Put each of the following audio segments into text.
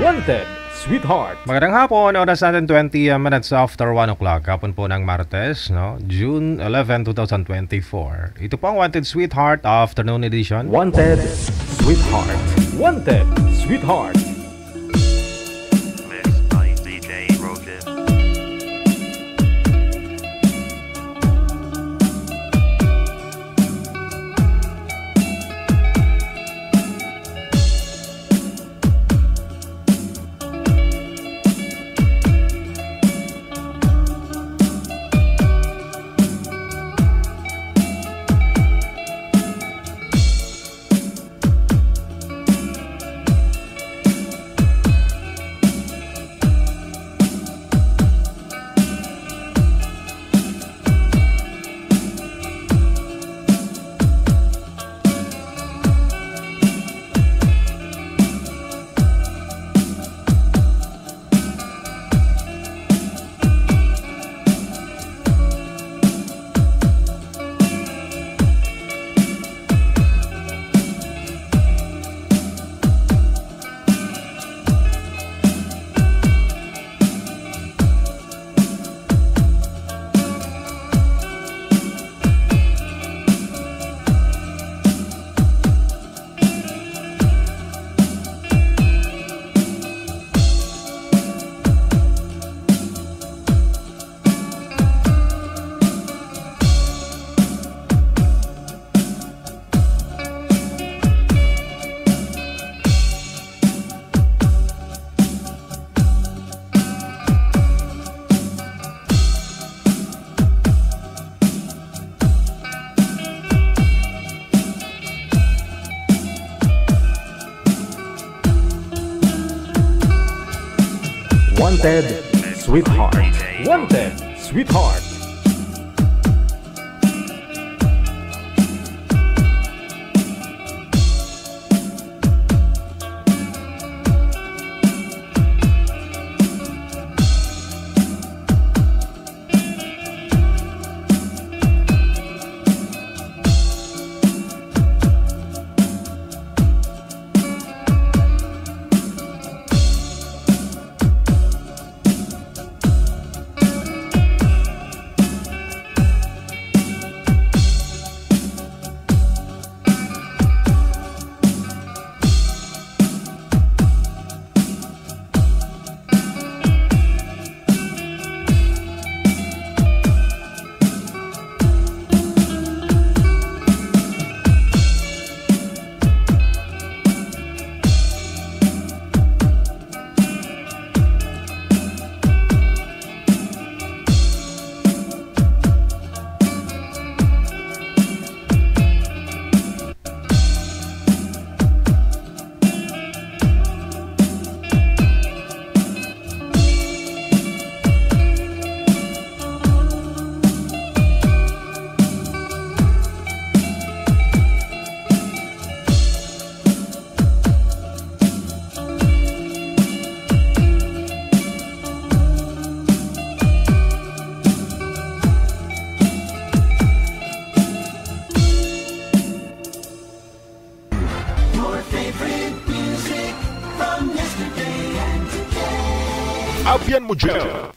Wanted, Sweetheart. Magandang hapon, oras natin 20 minutes after 1 o'clock. Hapon po ng Martes, no? June 11, 2024. Ito po ang Wanted Sweetheart Afternoon Edition. Wanted, Sweetheart. Wanted, Sweetheart. Mixed by DJ Rogan. Wanted, Sweetheart. Wanted, Sweetheart.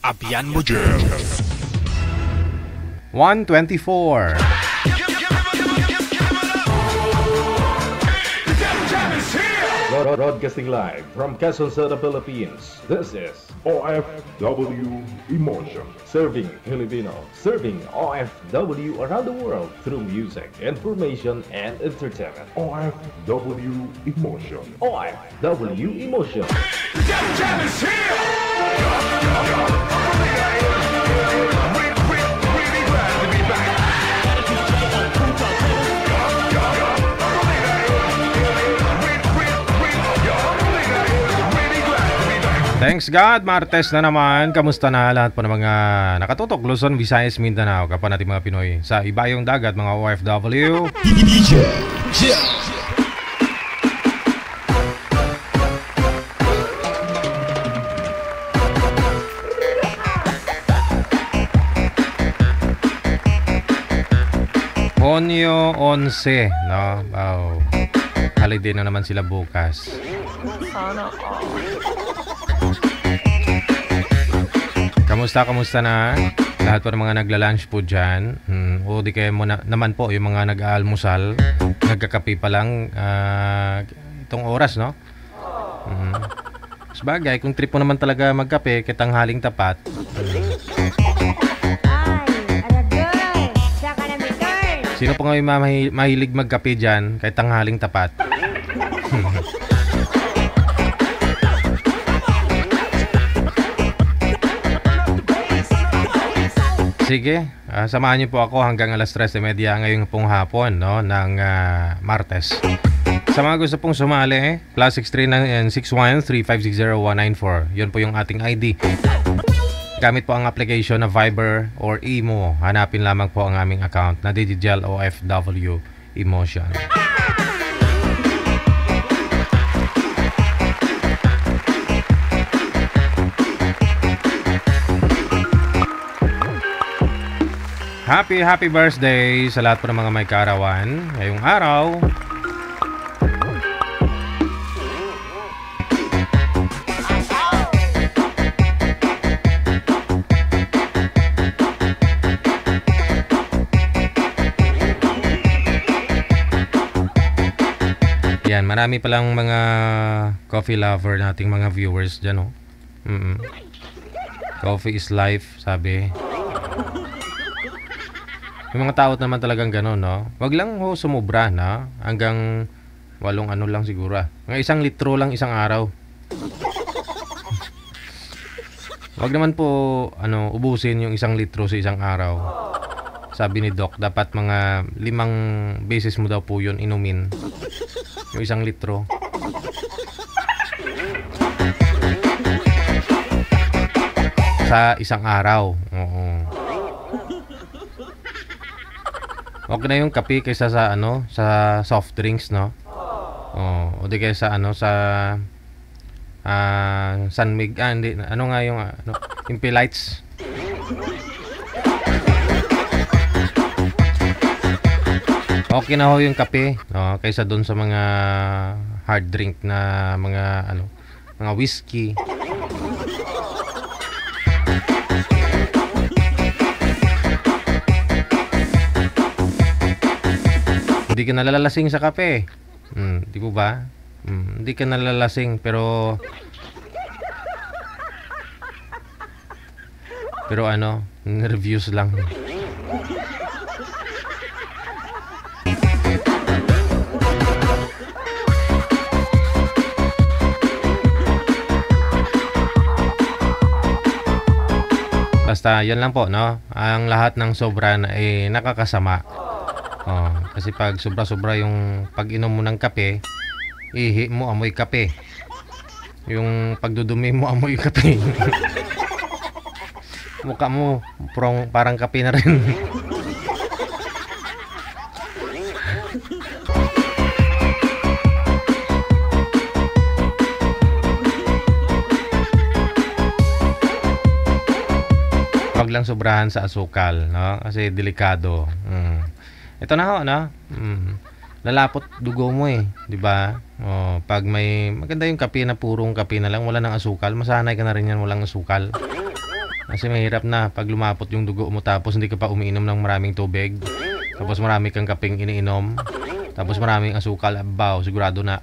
Abian mo dyan. 124. Broadcasting live from Quezon City, Philippines. This is OFW Emotion. Serving Filipino. Serving OFW around the world through music, information, and entertainment. OFW Emotion. OFW Emotion. Jam is here! Really glad to be back. Thanks God, Martes na naman. Kamusta na lahat po ng mga nakatutok Luzon, Visayas, Mindanao, kapwa natin mga Pinoy sa ibayong dagat, mga OFW. Hunyo 11, no? Holiday na naman sila bukas. Sana all. Kamusta na? Lahat po ng mga nagla-lunch po dyan. O di kayo naman po yung mga nag-aalmusal. Nagkakape pa lang itong oras, no? Sabagay, kung trip mo naman talaga magkape, kitanghaling tapat. Sino po nga yung mahilig magkape dyan, kahit tanghaling tapat? Sige, samahan niyo po ako hanggang alas 3:30 ngayong pong hapon, no, ng Martes. Sa mga gusto pong sumali, +63961-3560-194. Yun po yung ating ID. Gamit po ang application na Viber or Imo. Hanapin lamang po ang aming account na Digital OFW Emotion. Happy birthday sa lahat po ng mga may kaarawan ngayong araw. Yan, marami palang mga coffee lover nating mga viewers dyan, oh. Coffee is life, sabi. Yung mga tao naman talagang gano'n, no? Wag lang ho sumubra, na hanggang 8 ano lang siguro. Mga 1 litro lang isang araw. Wag naman po ubusin yung 1 litro sa isang araw. Sabi ni Doc, dapat mga 5 beses mo daw po yun inumin. Yung 1 litro. Sa isang araw. Oo. Okay na yung kape kaysa sa sa soft drinks, no? O di kaysa sa Sunmig, hindi, nga yung Impelites. Okay na ho yung kape, no? Kaysa doon sa mga hard drink na mga whiskey. Hindi ka nalalasing sa kape. Di po ba? Hindi ka nalalasing pero reviews lang. Basta yan lang po, no? Ang lahat ng sobra ay nakakasama. Kasi pag sobra-sobra yung pag-inom mo ng kape, ihi mo amoy kape. Yung pagdudumi mo amoy kape. Mukha mo parang kape na rin. Wag lang sobrahan sa asukal, no? Kasi delikado. Ito na ho, no? Lalapot dugo mo eh, 'di ba? Pag may maganda yung kape na purong kape na lang, wala nang asukal, masanay ka na rin yan walang asukal. Kasi mahirap na pag lumapot yung dugo mo tapos hindi ka pa umiinom ng maraming tubig. Tapos marami kang kapeng iniinom. Tapos maraming asukal, abaw, sigurado na.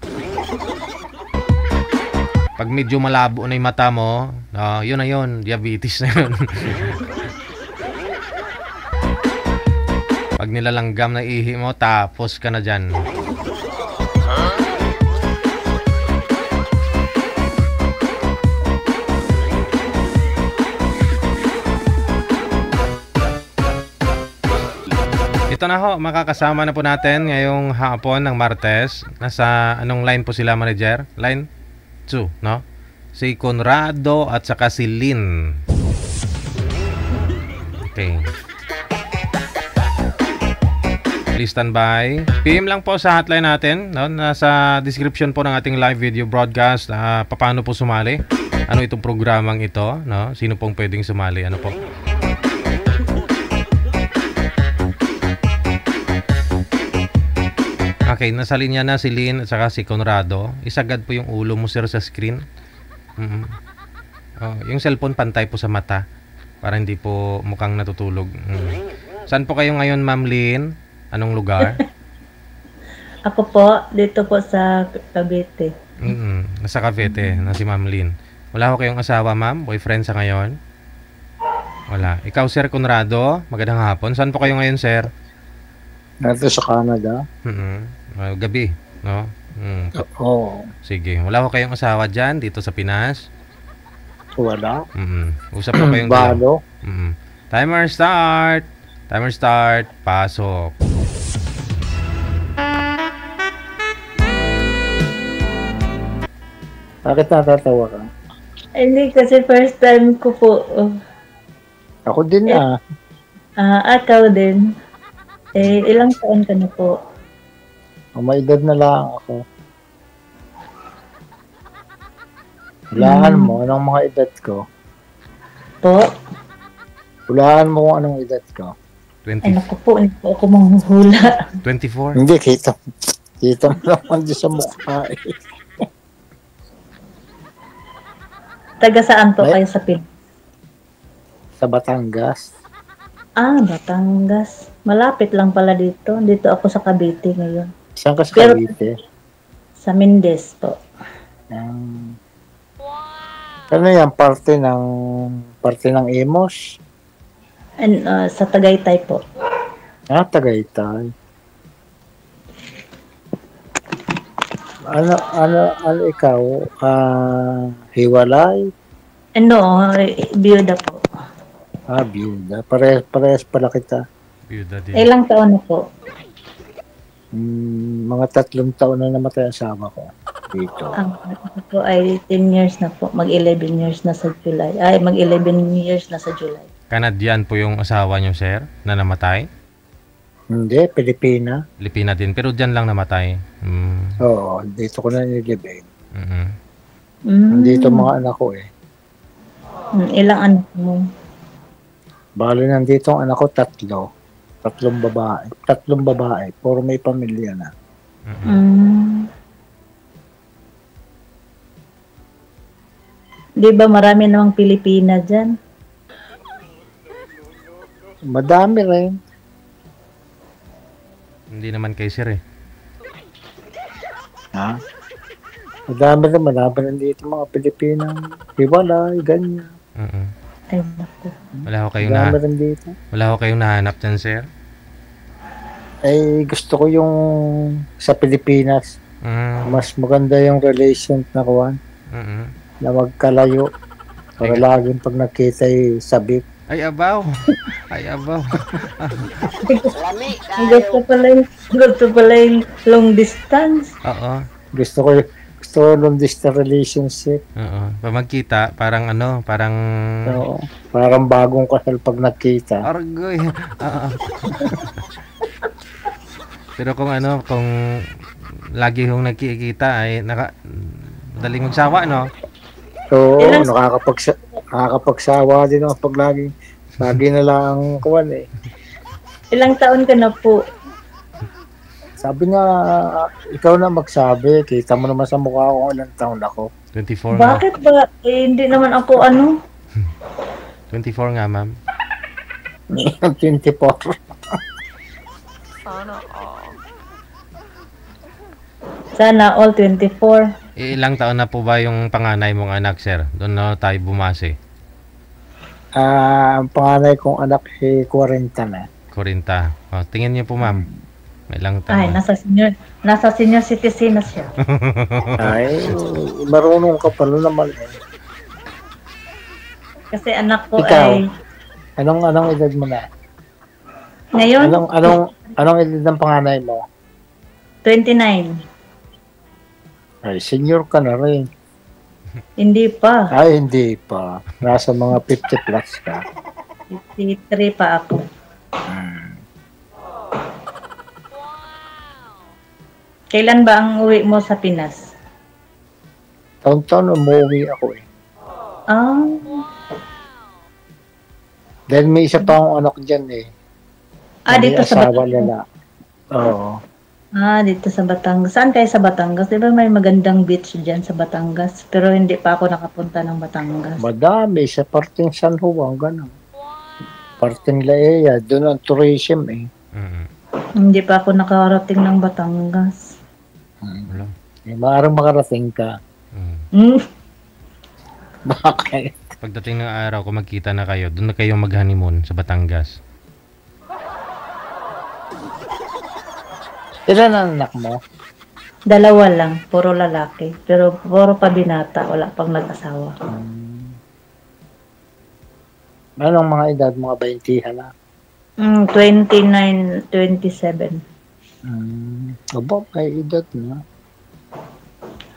Pag medyo malabo na yung mata mo, yun na yun, diabetes na yun. Pag nilalanggam na ihi mo, tapos ka na dyan. Ito na ho, makakasama na po natin ngayong hapon ng Martes. Nasa anong line po sila, manager? Line 2, no? Si Conrado at saka si Lynn. Okay. Please stand by. PM lang po sa hotline natin, no? Nasa description po ng ating live video broadcast, paano po sumali. Ano itong programang ito, no? Sino pong pwedeng sumali? Ano po? Okay, nasa linya na si Lynn at saka si Conrado. Isagad po yung ulo mo, sir, sa screen. Mm. Yung cellphone pantay po sa mata para hindi po mukhang natutulog. Saan po kayo ngayon, Ma'am Lynn? Anong lugar? Ako po, dito po sa Cavite. Nasa Cavite, na si Ma'am Lynn. Wala ko kayong asawa, ma'am? Boyfriend sa ngayon? Wala. Ikaw, Sir Conrado, magandang hapon. Saan po kayo ngayon, sir? Dito sa Canada. Gabi, no? Oo. Sige. Wala ko kayong asawa dyan, dito sa Pinas? Wala. Usap po kayong Balo. Timer start! Timer start. Pasok. Bakit natatawa ka? Hindi, kasi first time ko po. Ako din na. Ikaw din. Ilang taon ka na po? May edad na lang ako. Hulaan mo, anong mga edad ko? Po? Hulaan mo kung anong edad ko. Ay, naku po, hindi po ako manghuhula. 24? Hindi, kita mo naman di sa mukha eh. Taga saan po kayo sa Pilipinas? Sa Batangas. Batangas. Malapit lang pala dito. Dito ako sa Cavite ngayon. Saan ka sa Pero- Cavite? Sa Mindes po. Ano yan? Parte ng Imos? And, sa Tagaytay po. Tagaytay. Ano ikaw? Hiwalay? No, biyuda po. Biyuda. Parehas pala kita. Biyuda din. Ilang taon na po? Mga 3 taon na namatay ang asawa ko dito. Ako po ay 10 years na po. Mag-11 years na sa July. Mag-11 years na sa July. Canadian po yung asawa nyo, sir, na namatay? Hindi, Pilipina. Pilipina din, pero dyan lang namatay. Oo, dito ko na nilibing. Mm. Nandito mga anak ko eh. Ilang anak mo? Bali nandito ang anak ko 3. 3 babae. 3 babae. Puro may pamilya na. Di ba marami namang Pilipina dyan? Madami rin. Hindi naman kay sir eh. Madami rin dito mga Pilipinang hiwalay, ganyan. Ay, naku. Wala ko Madami rin dito. kayong nahanap dyan, sir? Gusto ko yung sa Pilipinas. Mas maganda yung relation na kuwan. Na magkalayo. Para laging pag nakita sabik. Ay, abaw. Ay, abaw. Gusto pala yung long distance. Oo. Gusto ko long distance relationship. Oo. Pag magkita, parang Oo. Parang bagong kasal pag nakita. Argoy. Oo. Pero kung lagi hong nagkikita ay madaling magsawa, no? Oo, nakakapagsawa din ako pag lagi na lang kuwan eh. Ilang taon ka na po? Sabi nga, ikaw na magsabi, kita mo naman sa mukha ko kung ilang taon ako. 24 nga. Bakit ba? Hindi naman ako 24 nga, ma'am. 24. Sana all 24. Ilang taon na po ba yung panganay mong anak, sir? Doon na tayo bumase. Ang panganay kong anak 40 na. 40. Tingin niyo po, ma'am. May ilang Ay, taon. nasa senior citizen na siya. Ay, marunong ka pala naman eh. Kasi anak ko Ikaw? ay Anong edad mo na? ngayon Anong edad ng panganay mo? 29. Ay, senior ka na rin. Hindi pa. Ay, hindi pa. Nasa mga 50 plus ka. 53 pa ako. Kailan ba ang uwi mo sa Pinas? Taon-taon umuwi ako eh. Dahil may isa pa akong anak dyan eh. Dito sa asawa nila. Oo. Dito sa Batangas. Saan kayo sa Batangas? Di ba may magandang beach dyan sa Batangas? Pero hindi pa ako nakapunta ng Batangas. Madami sa parting San Juan, gano'n. Parting Laia, doon ang tourism eh. Hindi pa ako nakarating ng Batangas. Maaaring makarating ka. Bakit? Pagdating ng araw, kung magkita na kayo, doon na kayo mag-honeymoon sa Batangas. Ilan ang anak mo? 2 lang, puro lalaki. Pero puro pa binata, wala pang nag-asawa. Anong mga edad? Mga 20 na? 29, 27. Aba, may edad na.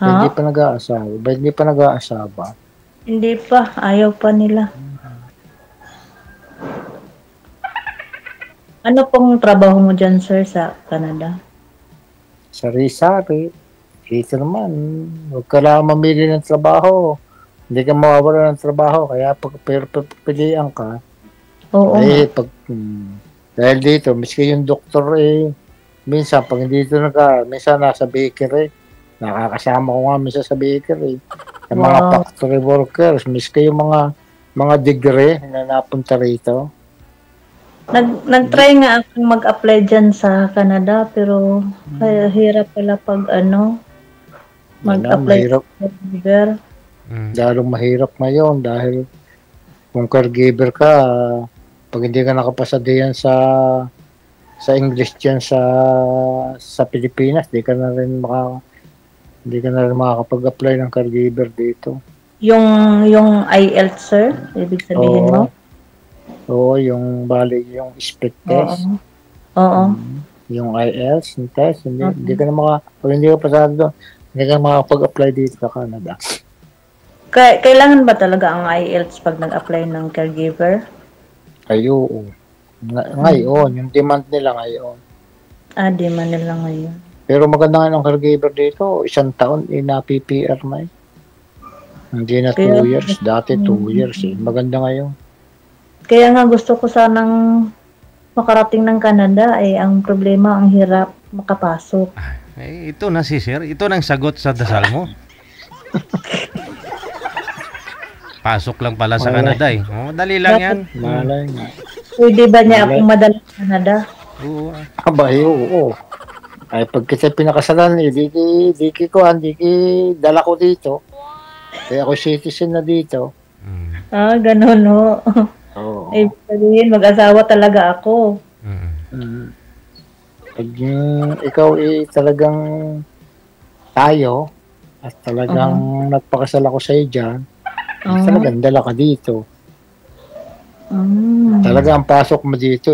Ha? Hindi pa nag-aasawa. Hindi pa nag-aasawa. Hindi pa, ayaw pa nila. Ano pong trabaho mo dyan, sir, sa Canada? Sari-sari. Dito naman, huwag ka lang mamili ng trabaho. Hindi ka mawawala ng trabaho. Kaya pag pilihan ka, Oo. dahil dito, miski yung doktor minsan pag dito minsan nasa bakery, nakakasama ko nga minsan sa bakery. Yung mga factory workers, miski yung mga degree na napunta rito. Nag-try nga akong mag-apply dyan sa Canada, pero hirap pala pag mag-apply Mahirap. sa caregiver. Lalong mahirap ngayon dahil kung caregiver ka, pag hindi ka nakapasa diyan sa English diyan sa Pilipinas, hindi ka na rin makakapag-apply ng caregiver dito. Yung IELTS, sir, ibig sabihin mo? Oo, yung split test. Oo. Yung IELTS, yung test, hindi ka na pag hindi ka pasado doon, hindi ka makakapag-apply dito sa Canada. Kailangan ba talaga ang IELTS pag nag-apply ng caregiver? Oo. Ngayon, yung demand nila ngayon. Di man nila ngayon. Pero maganda nga ng caregiver dito, 1 taon, na-PPR na eh. Hindi na 2 years. Dati 2 years eh. Maganda ngayon. Kaya nga gusto ko sanang makarating ng Canada, ang problema, ang hirap makapasok. Ito na si Sir. Ito nang sagot sa dasal mo. Pasok lang pala sa Canada eh. Dali lang yan. Malay nga. Pwede ba niya akong madala sa Canada? Oo. Abay, oo. Ay, pag kita pinakasalan, di dala ko dito. Kaya ako citizen na dito. Ganun ho. Oo. Sabihin, mag-asawa talaga ako. Pag ikaw talagang tayo, at talagang nagpakasal ako sa iyo dyan, talagang dala ka dito. Talaga ang pasok mo dito,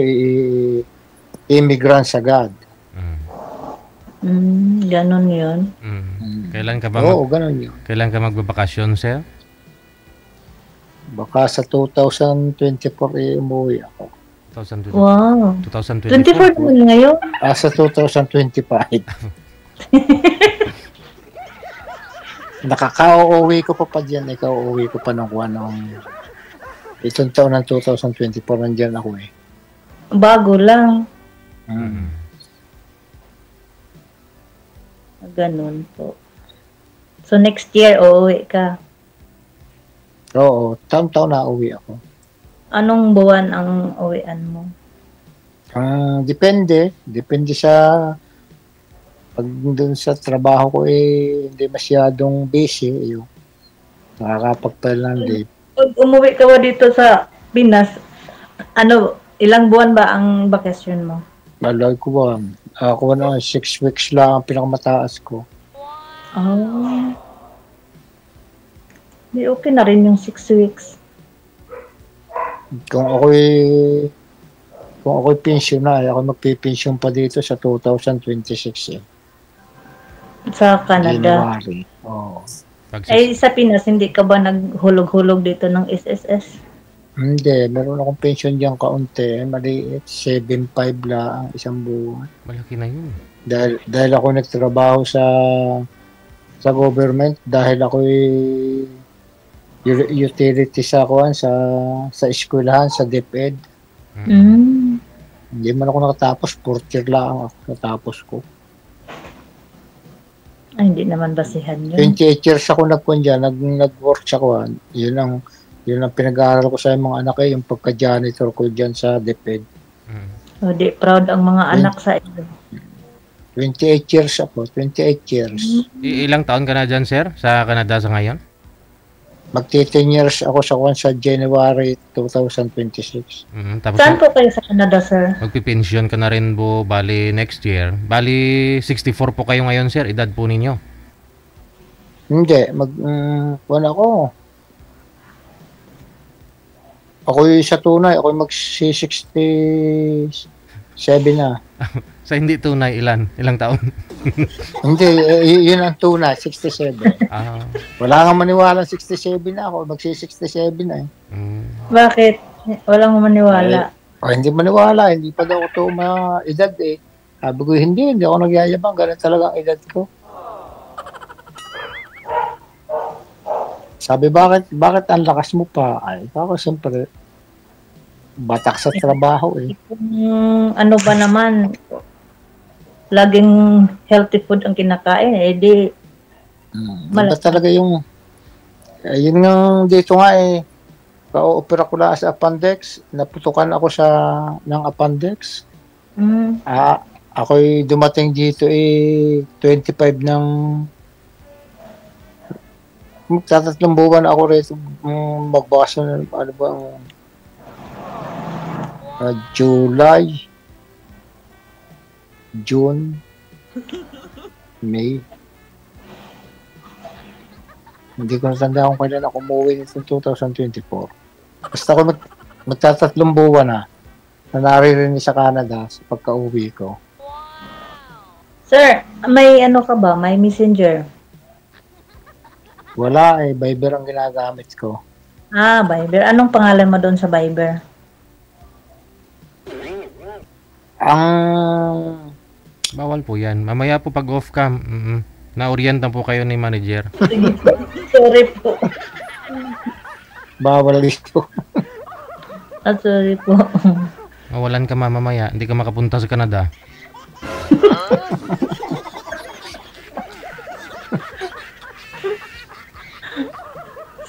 immigrants agad. Ganon yun. Kailan ka ba ganun yun. Kailan ka magbabakasyon, Sir? Baka sa 2024 umuwi ako. 2024. Wow. 2024. 24 naman ngayon. Sa 2025. Nakaka-uwi ko pa dyan. Ika-uwi ko pa ng itong taon ng 2024 nandiyan ako eh. Bago lang. Ganun po. So next year, uuwi ka. Oo, taon-taon na uwi ako. Anong buwan ang uwian mo? Depende. Depende sa pag doon sa trabaho ko hindi masyadong busy. Nakakapag-file ng leave. Pag umuwi ka ba dito sa Pinas, ilang buwan ba ang bakasyon mo? Malay ko ba? Ako 6 weeks lang ang pinakamataas ko. Di okay na rin yung 6 weeks. Kung ako'y pension na, ako magpipensyon pa dito sa 2026 Sa Canada. January. Oo. Sa Pinas, hindi ka ba naghulog-hulog dito ng SSS? Hindi, meron akong pension diyan kaunti, maliit, 7.5 lang isang buwan. Malaki na yun. Dahil ako nagtrabaho sa government, dahil ako utility sa eskwelahan, sa DepEd. Mm. Hindi man ako nakatapos, 4 year lang ako natapos ko. Ay, hindi naman basihan yun. 28 years ako nag-work sa kuhan. Yun ang pinag-aaral ko sa mga anak yung pagka-janitor ko dyan sa DepEd. O, di proud ang mga anak sa iyo. 28 years ako, 28 years. Ilang taon ka na dyan, sir? Sa Canada sa ngayon? Magti-10 years ako sa kuhan sa January 2026. Tapos Saan po kayo sa Canada, sir? magpipensyon ka na rin po, bali next year. Bali 64 po kayo ngayon, sir. Edad po ninyo. Hindi, wala ako. Ako yung sa tunay, ako yung mag-67 na. Sa hindi tunay, ilang taon? Hindi, yun ang tunay, 67. Ah, Wala nga maniwala 67 na ako, magsi-67 na eh. Bakit? Walang maniwala. O, hindi maniwala, hindi pa daw ito edad eh. Sabi ko, hindi ako nagyayabang, ganun talaga ang edad ko. Sabi, bakit ang lakas mo pa? Ay, ako siyempre, batak sa trabaho eh. Ano ba naman, laging healthy food ang kinakain, eh di, Iba talaga yung, yun nga dito nga eh, pa-opera ko lang sa appendix, naputukan ako ng appendix. Ako'y dumating dito eh, 25 ng, magtatatlong buwan ako rito, magbakasyon, ano ba, July, June, May. Hindi ko natanda kung kailan ako umuwi nito 2024. Basta ako magtatatlong buwan na naririnig sa Canada sa pagka-uwi ko. Sir, may ano ka ba? May messenger? Wala eh, Viber ang ginagamit ko. Ah, Viber. Anong pangalan mo doon sa Viber? Ang bawal po yan. Mamaya po pag off-cam, na-orientan po kayo ni manager. Sorry po. bawal dito. Sorry po. Mawalan ka mamaya, hindi ka makapunta sa Canada.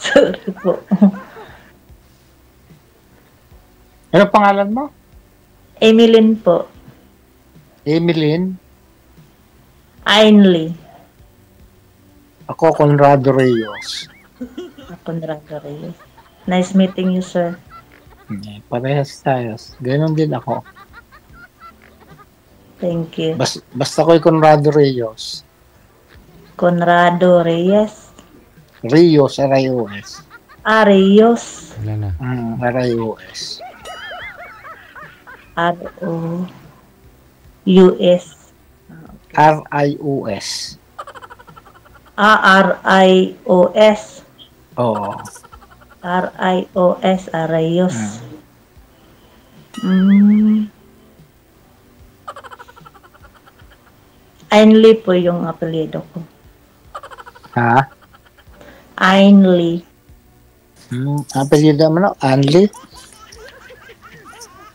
Sorry po. Ano pangalan mo? Emilyn po. Emeline? Ainley. Ako, Conrado Reyes. Conrado Reyes. Nice meeting you, sir. Parehas tayo. Ganon din ako. Thank you. Basta ko'y Conrado Reyes. Conrado Reyes. Reyes, R-I-O-S. Reyes. Wala na. R-I-O-S. R-O-U-S. R-I-O-S. R-I-O-S. Oo. R-I-O-S. Reyes. Ainley po yung apelyido ko. Ha? Ainley. Apelyido mo na? Anli?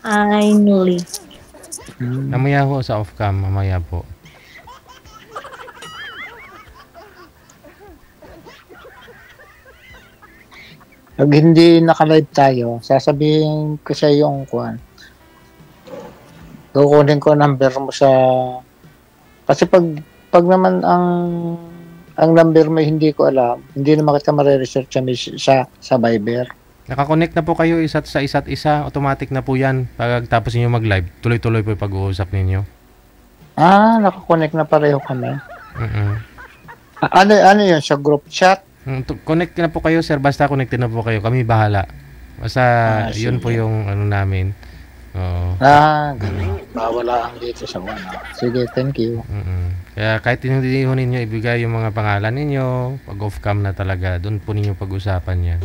Ainley. Mamaya po sa off-cam, mamaya po. Pag hindi naka-live tayo, sasabihin ko sa yung kuhan. Kukunin ko number mo sa... Kasi pag naman ang number mo hindi ko alam, hindi naman kita mare-research sa Viber. Nakakonect na po kayo isa't isa, automatic na po yan. Pag tapos niyo mag-live, tuloy-tuloy po yung pag-uusap ninyo. Nakakonect na pareho kami. Mm-mm. Ano yun, sa group chat? Connect na po kayo, sir. Basta connected na po kayo. Kami bahala. Basta yun po yung ano namin. Oo. Ganun. Bawala ang dito sa mga. Sige, thank you. Kaya kahit hindi ho ninyo ibigay yung mga pangalan ninyo, pag off-cam na talaga, doon po ninyo pag-usapan yan.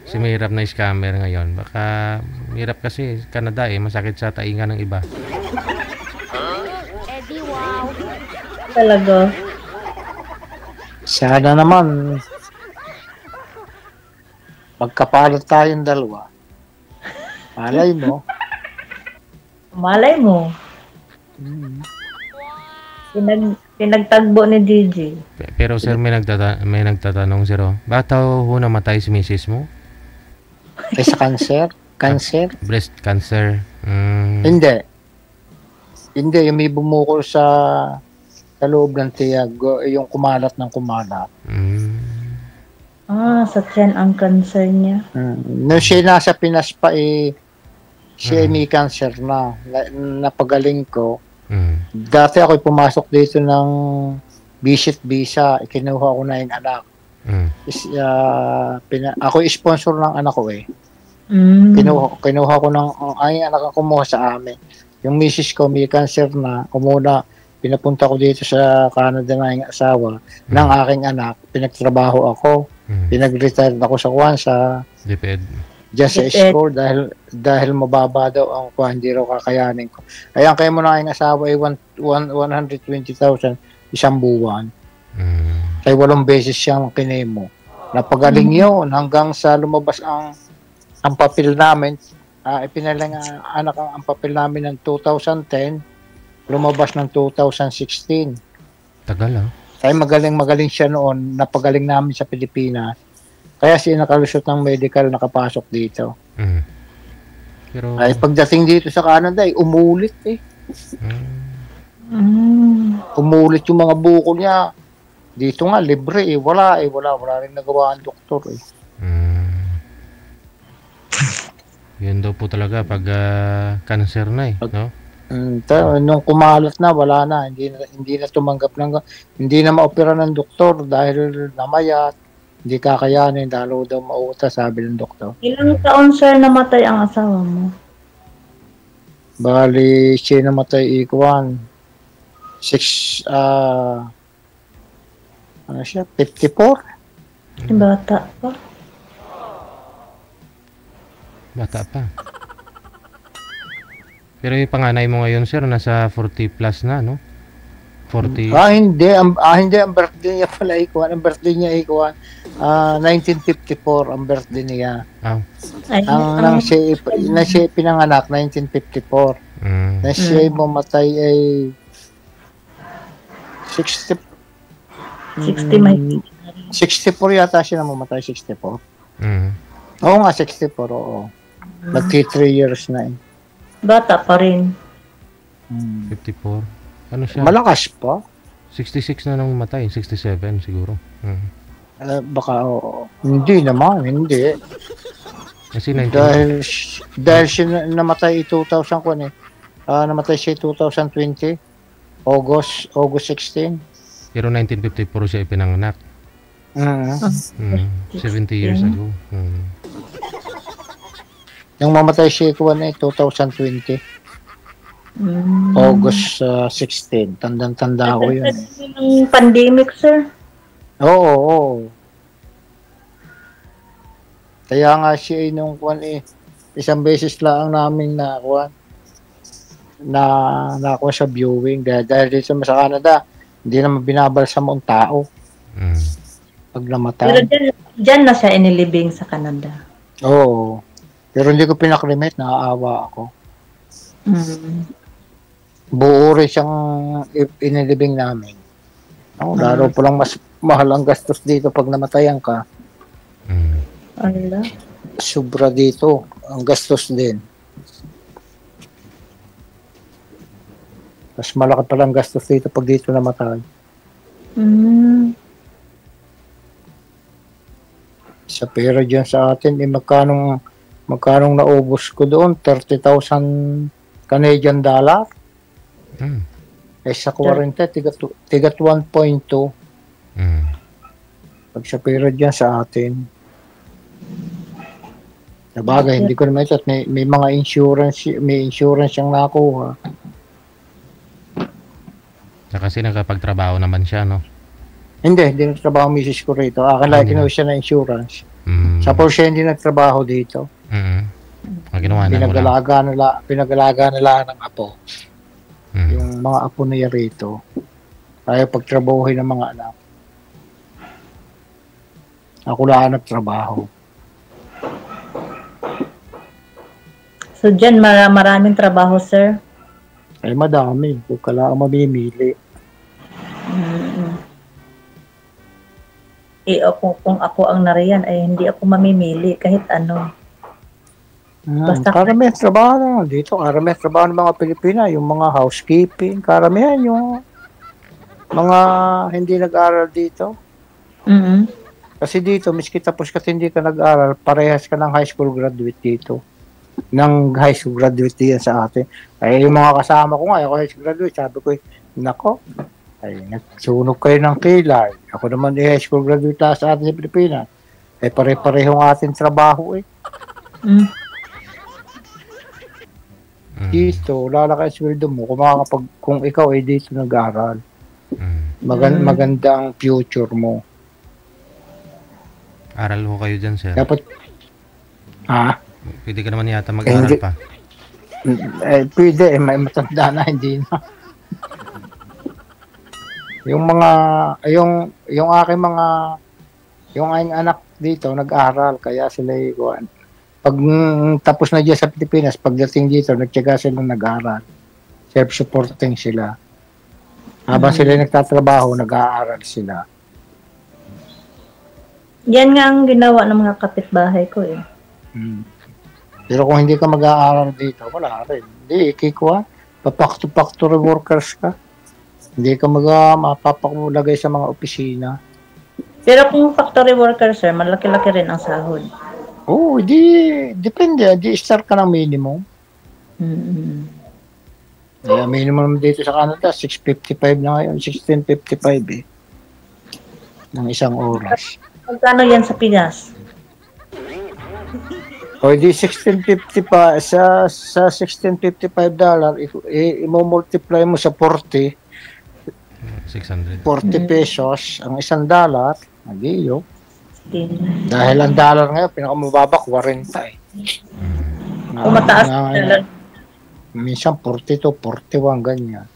Kasi mahirap na scammer ngayon. Baka mahirap kasi Canada masakit sa tainga ng iba. Eddie, wow. Talaga. Sana naman magkapalit tayong dalawa. Malay mo. Malay mo. Pinagtagbo ni Gigi. Pero sir, may nagtatanong sir, bakit ho namatay si misis mo? Ay, sa cancer? Cancer? Breast cancer. Hindi. Hindi, yung may bumukol sa loob ng tiyag, yung kumalat ng kumalat. Sa tiyan ang cancer niya. Nung siya nasa Pinas pa siya may cancer na. Napagaling ko. Dati ako'y pumasok dito ng visit visa. Kinuha ko na yung anak. Ako'y sponsor ng anak ko eh. Kinuha ko ng anak ang kumuha sa amin. Yung misis ko may cancer na. Pinapunta ko dito sa Canada na yung asawa ng aking anak. Pinagtrabaho ako. Pinag-retire ako sa sa DepEd. Diyan sa score dahil mababa daw ang hindi raw kakayanin ko. Ayan, kaya mo na aking asawa ay 120,000 isang buwan. Kaya 8 beses siyang kinemo. Napagaling yun hanggang sa lumabas ang papel namin. Ipinalang anak ang papel namin ng 2010, lumabas ng 2016. Tagal Kaya magaling siya noon, napagaling namin sa Pilipinas. Kaya siya nakalusot ng medical, nakapasok dito. Pero ay pagdating dito sa Canada, umulit Umulit yung mga buko niya. Dito nga, libre wala rin nagawa ang doktor Yun daw po talaga pag cancer na no? Nung kumalat na, wala na. Hindi na tumanggap hindi na maopera ng doktor dahil namayat. Hindi kakayanin, lalo daw mauta, sabi ng doktor. Ilang taon, sir, namatay ang asawa mo? Bali, siya namatay ano siya, 54? Bata pa. Bata pa. Pero yung panganay mo ngayon, sir, nasa 40 plus na, no? 40. Hindi. Ang birthday niya pala ikuan. Ang birthday niya ikuan. 1954 ang birthday niya. Nang siya pinanganak, 1954. Nang siya mamatay ay 60 yata siya na mamatay, 64. Oo nga, 64, oo. Nagti 3 years na Bata pa rin. 54. Ano siya? Malakas pa. 66 na nang mamatay, 67 siguro. Baka oo. Hindi naman, hindi. Kasi 19... Dahil siya namatay 2000 ko namatay siya 2020. August 16. Pero 1954 siya ipinanganak. 70 years ago. Yung mamatay siya ko 2020. August 16. Tandang-tanda ko yun. Yung pandemic, sir? Oo. Kaya nga siya nung isang beses lang namin nakuha sa viewing dahil dito sa Canada hindi naman binabalsa mo ang tao pag namatay. Pero dyan na siya inilibing sa Canada. Oo. Pero hindi ko pinakrimit, naaawa ako. Buo rin siyang inilibing namin. Lalo po lang mas mahal ang gastos dito pag namatayan ka. Ala. Sobra dito. Ang gastos din. Mas malaki pa lang gastos dito pag dito namatay. Sa pera dyan sa atin, magkano naubos ko doon? 30,000 Canadian dollar. Sa 40, tigat 1.2. Pag sa pera dyan sa atin. Nabagay, hindi ko naman ito. May mga insurance, siyang nakuha. Kasi nakapagtrabaho naman siya, no? Hindi nagtrabaho misis ko rito. Akin lang kinuha siya na insurance. Sa Porsche hindi nagtrabaho dito. Pinag-alaga nila ng apo. Yung mga apo niya rito. Ayaw pagtrabahuhin ng mga anak. Ako lang nagtrabaho. So dyan maraming trabaho, sir? Ay madami. Kung kailangan mamimili. Mm. Kung ako ang nariyan, ay hindi ako mamimili kahit ano. Basta- Karamihan trabaho na dito. Karamihan trabaho ng mga Pilipina. Yung mga housekeeping. Karamihan yung mga hindi nag-aral dito. Mm. Kasi dito, miski tapos ka hindi ka nag-aral, parehas ka ng high school graduate dito. Ng high school graduate yan sa atin. Ay, yung mga kasama ko nga, ako high school graduate, sabi ko, nako, ay, nagsunog kayo ng kilay. Ako naman high school graduate sa atin sa Pilipinas. Ay, pare-parehong ating trabaho eh. Mm. Dito, lalaki ang sweldo mo kung ikaw ay dito nag-aral. Maganda ang future mo. Aral ho kayo dyan, sir. Dapat, Pwede ka naman yata mag-aral hindi. pa. Pwede, may matanda na, hindi na. Yung aking anak dito, nag-aral, kaya sila ikuan. Pag tapos na dyan sa Pilipinas, pagdating dito, nagtyaga sila nag-aral. Self-supporting sila. Habang sila nagtatrabaho, nag-aaral sila. Yan nga ang ginawa ng mga kapitbahay ko eh. Pero kung hindi ka mag-aaral dito, wala rin. Hindi, kikuha. Factory workers ka. Hindi ka mapapakulagay sa mga opisina. Pero kung factory worker, sir, malaki-laki rin ang sahod. Oo, depende. Di start ka ng minimum. Yeah, minimum dito sa Canada, 6.55 na ngayon. 16.55 eh. Ng isang oras. Magkano yan sa Pinas? O di 16.50 pa sa $16.55 i-multiply mo sa 40 600. pesos ang $1 nagyo. Din. Dahil ang dollar ngayon pinakamababa 40 eh. Kung mataas Minsan 42, 41 ganyan.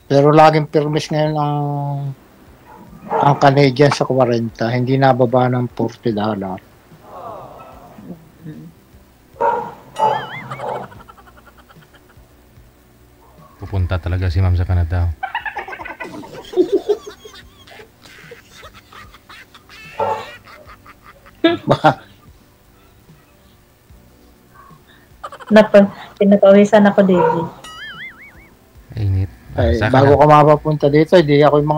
Pero laging permis ngayon ang Canadian sa 40, hindi nababa ng $40. Pupunta talaga si ma'am sa Canada. Pinapawisan ako, David. Init. Ay, Sa bago Canada. ka mapapunta dito, hindi ako yung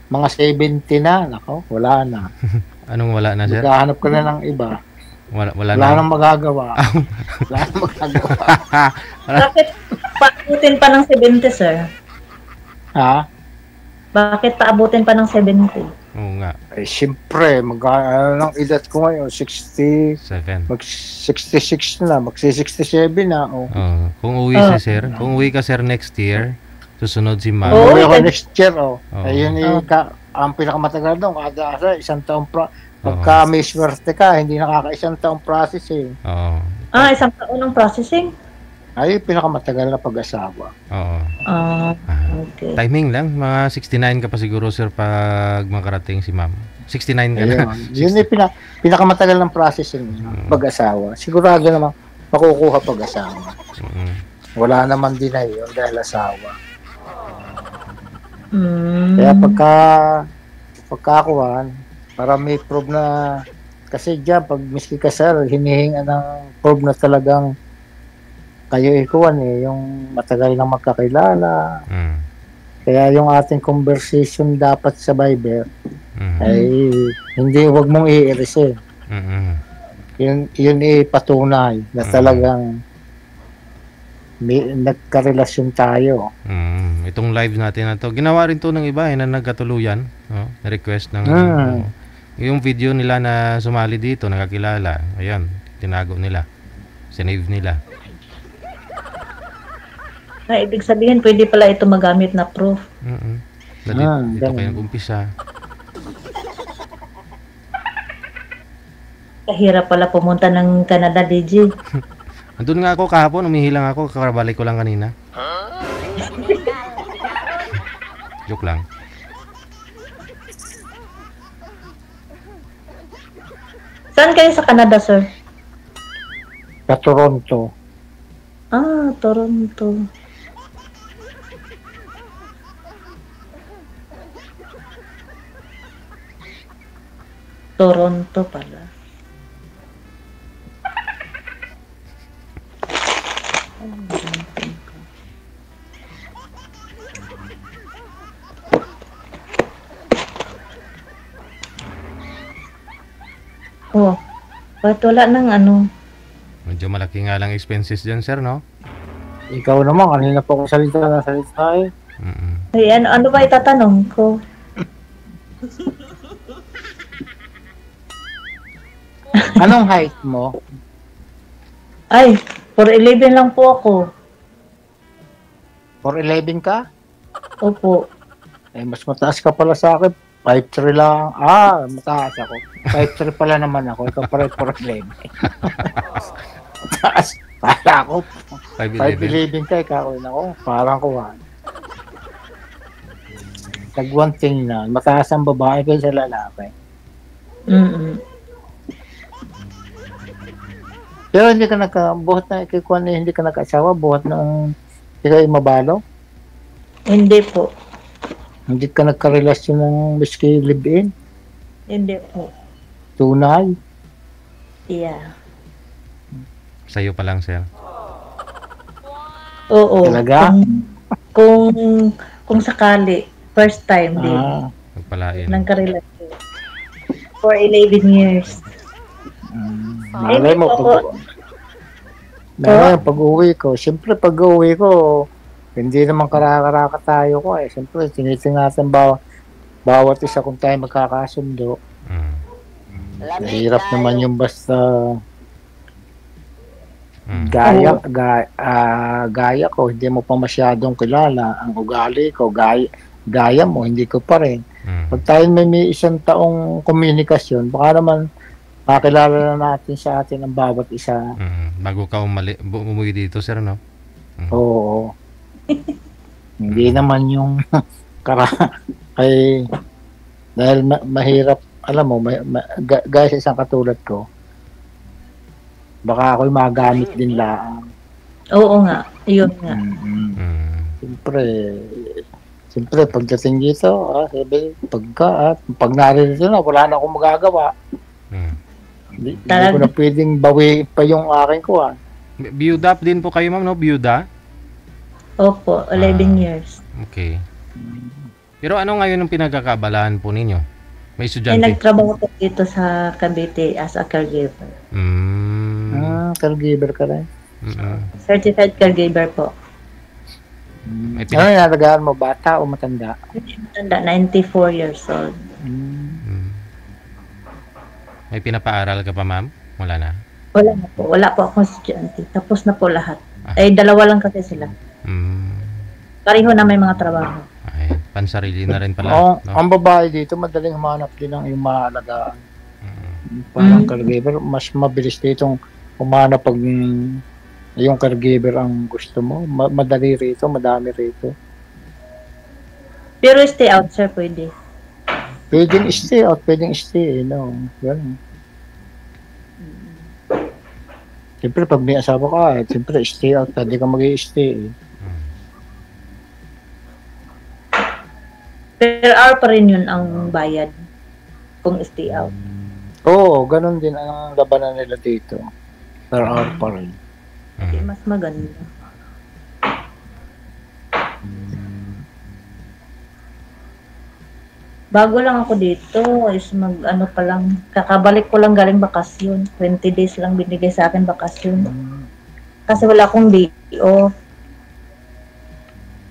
mga 70 na. Nako, wala na. Anong wala na, sir? Maghahanap ka na ng iba. Wala Wala na. nang magagawa. Wala nang magagawa. Bakit paabutin pa ng 70, sir? Ha? Bakit paabutin pa ng 70? Oo nga. Eh, siyempre, ng edad ko ngayon, 7. mag-66 na, magsi-67 na. Oh. Kung uwi si sir, kung uwi ka sir next year, susunod si ma'am. Oo. Uwi ako next year, oh. Oo. Ayun, ang pinakamatagal doon, kada isang taong pagka may swerte ka, hindi nakaka-isang taong processing. Oo. Isang taon ng processing? Ay, pinakamatagal na pag-asawa. Oo. Okay. Timing lang, mga 69 ka pa siguro sir pag makarating si ma'am. 69 ka na. Ayun. Yun yung pinakamatagal ng processing pag-asawa. Sigurado naman makukuha pag-asawa. Wala naman din na yun dahil asawa. Kaya pagkakuhan, para may prove na, kasi dyan, pag miski ka sir, hinihinga ng prove na talagang kayo ikuan yung matagal na magkakilala. Kaya yung ating conversation dapat sa Viber ay hindi, wag mong i-erase. Yun ipatunay na talagang nagkarelasyon tayo. Itong live natin na to, ginawa rin to ng iba na nagkatuluyan, no? Na-request ng yung video nila na sumali dito, nakakilala. Ayan, tinago nila. Sinave nila. Ibig sabihin, pwede pala ito magamit na proof. Dito kayo nag-umpisa. Kahirap pala pumunta ng Canada, DJ. Andun nga ako kahapon, umihilang ako, kakabalik ko lang kanina. Joke lang. Saan kayo sa Canada, sir? Sa Toronto. Toronto. Toronto pala. Oh, bakit wala ng ano? Medyo malaki nga lang expenses dyan, sir, no? Ikaw naman, kanina pa ako salita eh. Mm-mm. Ay, ano ba itatanong ko? Anong height mo? Ay, 4'11 lang po ako. 4'11 ka? Opo. Eh, mas mataas ka pala sa akin. 5'3 lang. Ah, mataas ako. 5'3 pala naman ako. Ikaw pala 4'11. Mataas. Pala ako. 5'11. 5'11 ka, ikaw. Ako, parang kuhan. Tag one thing na, mataas ang babae kaysa lalaki. Mm-mm. Pero hindi ka buhat na, kikuha na hindi ka nag-asawa, buhat na hindi kayo mabalo. Hindi po. Hindi ka nagkarelasyon ng miski live-in. Hindi po. Tunay. Yeah. Sa'yo pa lang, sir. Oo. Talaga? Kung sakali, first time din. Magpalain. Nang karelasyon. For 11 years. Malay mo, pag-uwi ko, siyempre pag-uwi ko, hindi naman karaka tayo ko eh. Siyempre, tinitingnan bawat isa kung tayo magkakasundo. Mahirap naman yung basta gaya ko, hindi mo pa masyadong kilala. Ang ugali ko, gaya mo, hindi ko pa rin. Pag tayo may isang taong komunikasyon, baka naman makilala na natin sa atin ang bawat isa. Bago ka umuwi dito, sir, no? Oo. Hindi naman yung dahil mahirap, alam mo, guys, isang katulad ko, baka ako'y magamit din lang. Oo nga, yun nga. Siyempre, pagdating dito, pag naririto na, wala na akong magagawa. Hindi ko na pwedeng bawi pa yung akin ko. Biyuda din po kayo, ma'am, no? Biyuda? Opo, 11 years. Okay. Pero ano ngayon ang pinagkakabalaan po ninyo? May Ay, estudyante? nagtrabaho ko dito sa Cavite as a caregiver. Caregiver ka rin. Certified caregiver po. May Ano nalagaan mo, bata o matanda? Matanda, 94 years old. May pinapaaral ka pa, ma'am? Wala na? Wala na po. Wala po akong estudyante. Tapos na po lahat. Ay, dalawa lang kasi sila. Pareho na may mga trabaho. Ay, pansarili na rin pala. No? Ang babae dito, madaling humanap din ng yung maalagaan. Parang caregiver, mas mabilis ditong humanap pag yung caregiver ang gusto mo. Madali rito, madami rito. Pero stay out, sir, pwede. Pwedeng stay out, pwedeng stay, no? Ganun. Siyempre, pag may asawa ka, siyempre, stay out, hindi ka mag-i-stay. Per hour pa rin yun ang bayad kung stay out. Oo, ganun din ang labanan nila dito. Per hour pa rin. Hindi mas maganda. Bago lang ako dito, is ano pa lang, kakabalik ko lang galing bakasyon. 20 days lang binigay sa akin bakasyon. Kasi wala akong day off.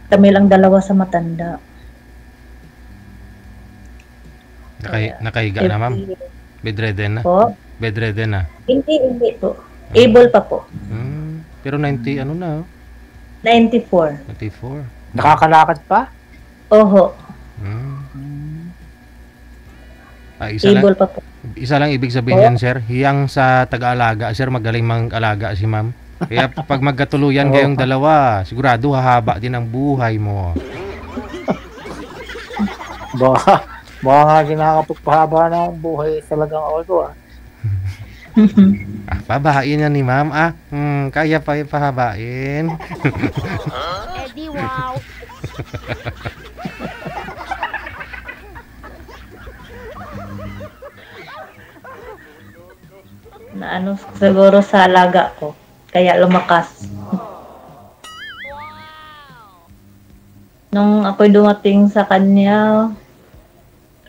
Kami lang dalawa sa matanda. Nakahiga na, ma'am? Bedridden na? Po? Bedridden na? Hindi po. Able pa po. Pero 90, ano na? 94. 94. Nakakalakad pa? Oho. Able pa po. Isa lang ibig sabihin yan, sir. Hiyang sa taga-alaga, sir, magaling mag-alaga si ma'am. Kaya pag magkatuluyan kayong dalawa, sigurado hahaba din ang buhay mo. Baka nga kinakapagpahaba na ang buhay talagang ako ko Pabahain yan ni ma'am, kaya pa pahabain. Eddie, wow. Na ano, siguro sa alaga ko. Kaya lumakas. Nung ako'y dumating sa kanya,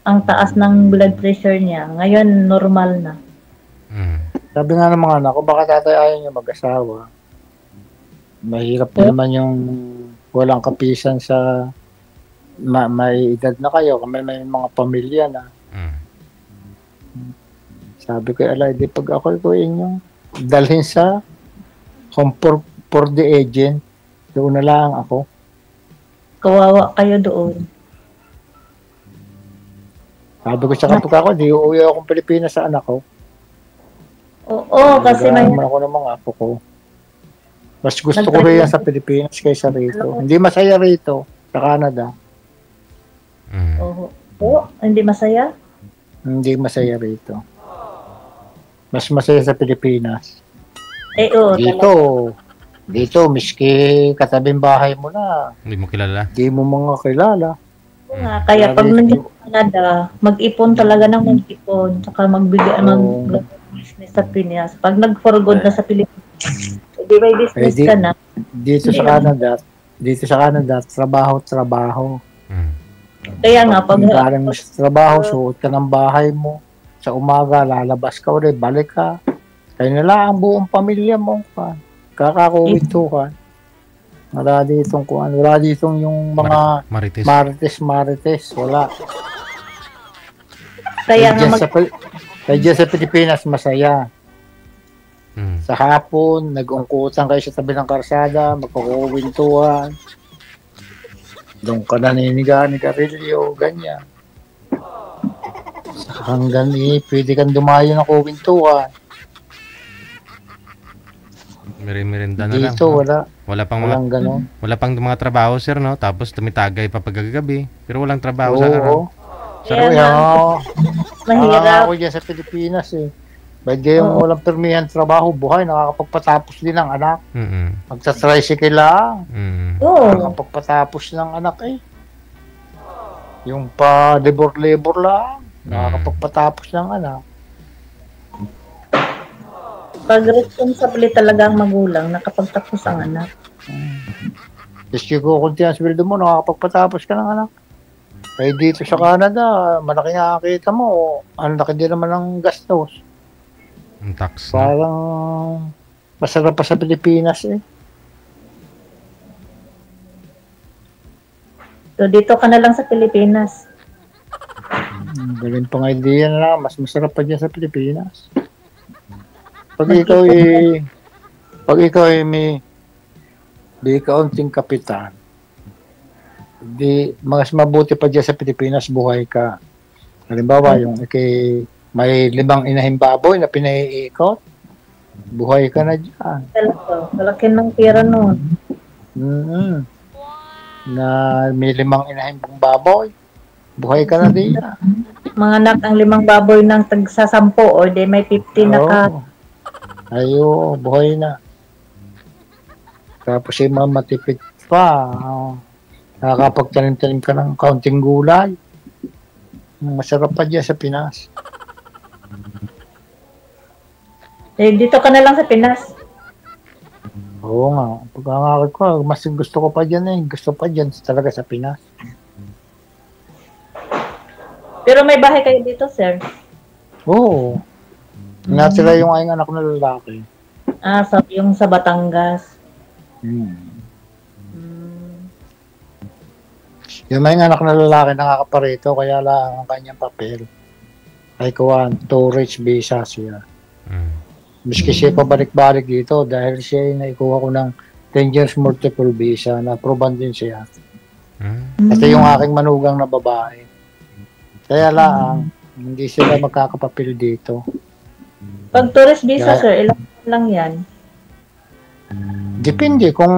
ang taas ng blood pressure niya. Ngayon, normal na. Sabi nga ng mga anak ko, baka tatay ayaw niya mag-asawa. Mahirap na naman yung walang kapisan sa may edad na kayo, may mga pamilya na. Sabi ko, alay, di pag ako ko inyong dalhin sa home for the agent, doon na lang ako. Kawawa kayo doon. Sabi ko sa kapag ako, di uuwi akong Pilipinas sa anak ko. Oo, kasi may... Nag-aaral ako ng mga apo ko. Mas gusto ko rin yan sa Pilipinas kaysa rito. Hindi masaya rito, sa Canada. Oo, hindi masaya? Hindi masaya rito. Mas masaya sa Pilipinas. Oo, Dito, miski katabing bahay mo na. Hindi mo kilala. Hindi mo mga kilala. Kaya pag nandito sa Canada, mag-ipon talaga ng mag-ipon. Tsaka magbigay, mag-business sa Pinas. Pag nag-for good na sa Pilipinas, di ba business ka na? Dito sa Canada, trabaho. Kaya nga, pag... Galing mo sa trabaho, suot ka ng bahay mo. Sa umaga, lalabas ka ulit, balik ka. Kaya nila ang buong pamilya mo. Kakakuwento ka. Wala ditong yung mga marites. Wala. Kaya nga kaya dyan sa Pilipinas, masaya. Sa hapon, nag-ungkutan kayo sa tabi ng karsada, magkukuwintuhan. Doon ka naniniga ni Carillo, ganyan. Hanggang pwede kang dumayo ng kuwintuhan. Merenda na lang. Dito, wala. Wala pang ganon. Wala pang mga trabaho, sir, no? Tapos tumitagay pa pagkagabi. Pero walang trabaho sa araw. Mahirap. Ako dyan sa Pilipinas eh. Ba't yung walang permihan trabaho, buhay, nakakapagpatapos din ang anak. Magsa-tricycle lang. Nakakapagpatapos ng anak eh. Yung pa labor lang. Nakakapagpatapos ng anak. Pag responsibility talaga ang magulang, nakapagtapos ang anak. Kasi kukunti ang sweldo mo, nakakapagpatapos ka ng anak. Kaya dito sa Canada, malaki nga kita mo, ang laki din naman ng gastos. Ang tax. Parang masarap pa sa Pilipinas eh. So dito ka na lang sa Pilipinas. Galing pang idea na, mas masarap pa dyan sa Pilipinas. Pag ikaw ay may di kaunting kapitan, di mas mabuti pa dyan sa Pilipinas, buhay ka. Halimbawa, yung may 5 inahing baboy na pinaiikot, buhay ka na dyan. Malaki ng pera nun. Na may 5 inahing baboy, buhay ka na din. Mga anak, ang 5 baboy ng tagsa-10 or di may 50 na ka. Ayo, buhay na. Tapos matipid pa. Nakakapagtanim-tanim ka ng kaunting gulay. Masarap pa dyan sa Pinas. Dito ka na lang sa Pinas. Oo nga. Pagkakakit ko, mas gusto ko pa dyan eh. Gusto pa dyan talaga sa Pinas. Pero may bahay kayo dito, sir? Oo. Natira yung aking anak na lalaki. Yung sa Batangas. Yung may anak na lalaki nakakaparito, kaya lang ang kanyang papel ay kuwan, tourist visa siya. Miski siya pabalik-balik dito dahil siya ay naikuha ko ng 10 years multiple visa na proban din siya. Ito yung aking manugang na babae. Kaya lang, hindi sila magkakapapil dito. Pag tourist visa, sir, ilang lang yan? Depende kung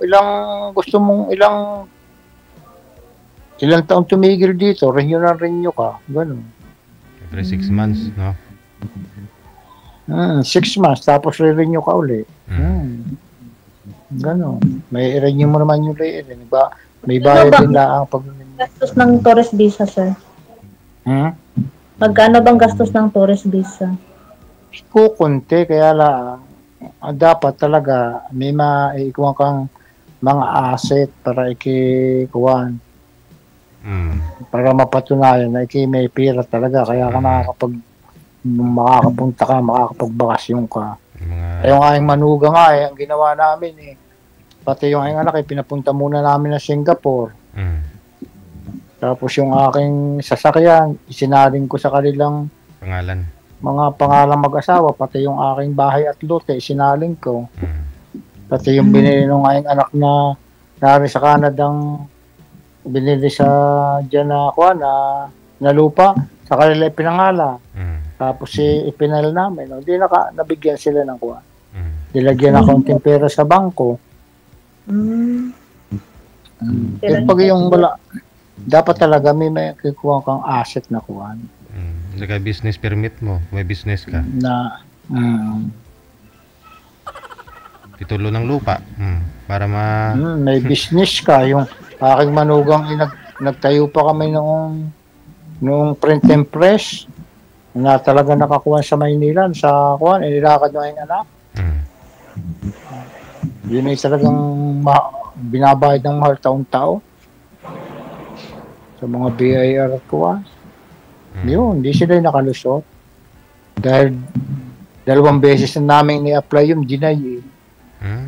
ilang taon tumigil dito, renew ka, ganun. Every 6 months, no? 6 months, tapos re-renew ka uli. Ganun. May renew mo naman yung re-renew. May bayad din lang pag... Gastos ng tourist visa, sir? Magkano bang gastos ng tourist visa? kukunti, kaya lang, dapat talaga may maikuha kang mga asset para ikikuhan. Para mapatunayan na may pira talaga, kaya ka makakapunta ka, makakapagbakasyon ka. Yung aking manuga nga ang ginawa namin pati yung aking anak pinapunta muna namin na Singapore. Tapos yung aking sasakyan isinaling ko sa kanilang mga pangalan mag-asawa, pati yung aking bahay at lote isinaling ko. Pati yung binili ng aking anak na nari sa Canadang binili sa dyan na lupa, sa kanila ipinangala. Tapos ipinal namin. Hindi nabigyan sila ng kuha. Dilagyan na konting pera sa bangko. Pag yung wala, dapat talaga may kikuha kang asset na kuha. Saka business permit mo, may business ka. Titulo ng lupa. Para may business ka. Yung aking manugang nagtayo pa kami noong print and press na talaga nakakuha sa Maynila sa kuwan, inilakad ng aking anak. Yun ay talagang binabayad ng mahal taon-tao sa mga BIR at kuwan. Yun, hindi sila nakalusot. Dahil 2 beses na namin i-apply yung deny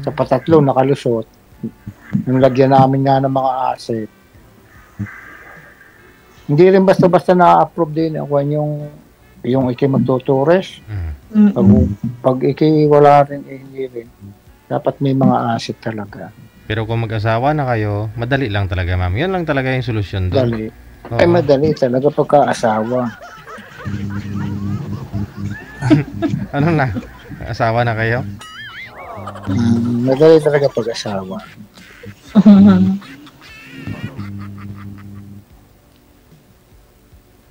sa patatlo nakalusot. Yung lagyan namin nga ng mga asset. Hindi rin basta-basta na-approve din yung magtutures. Pag wala rin, hindi rin. Dapat may mga asset talaga. Pero kung mag-asawa na kayo, madali lang talaga, ma'am. Yan lang talaga yung solusyon doon. Dali. Ay, madali talaga pagka-asawa. Ano na? Asawa na kayo? Madali talaga pag-asawa.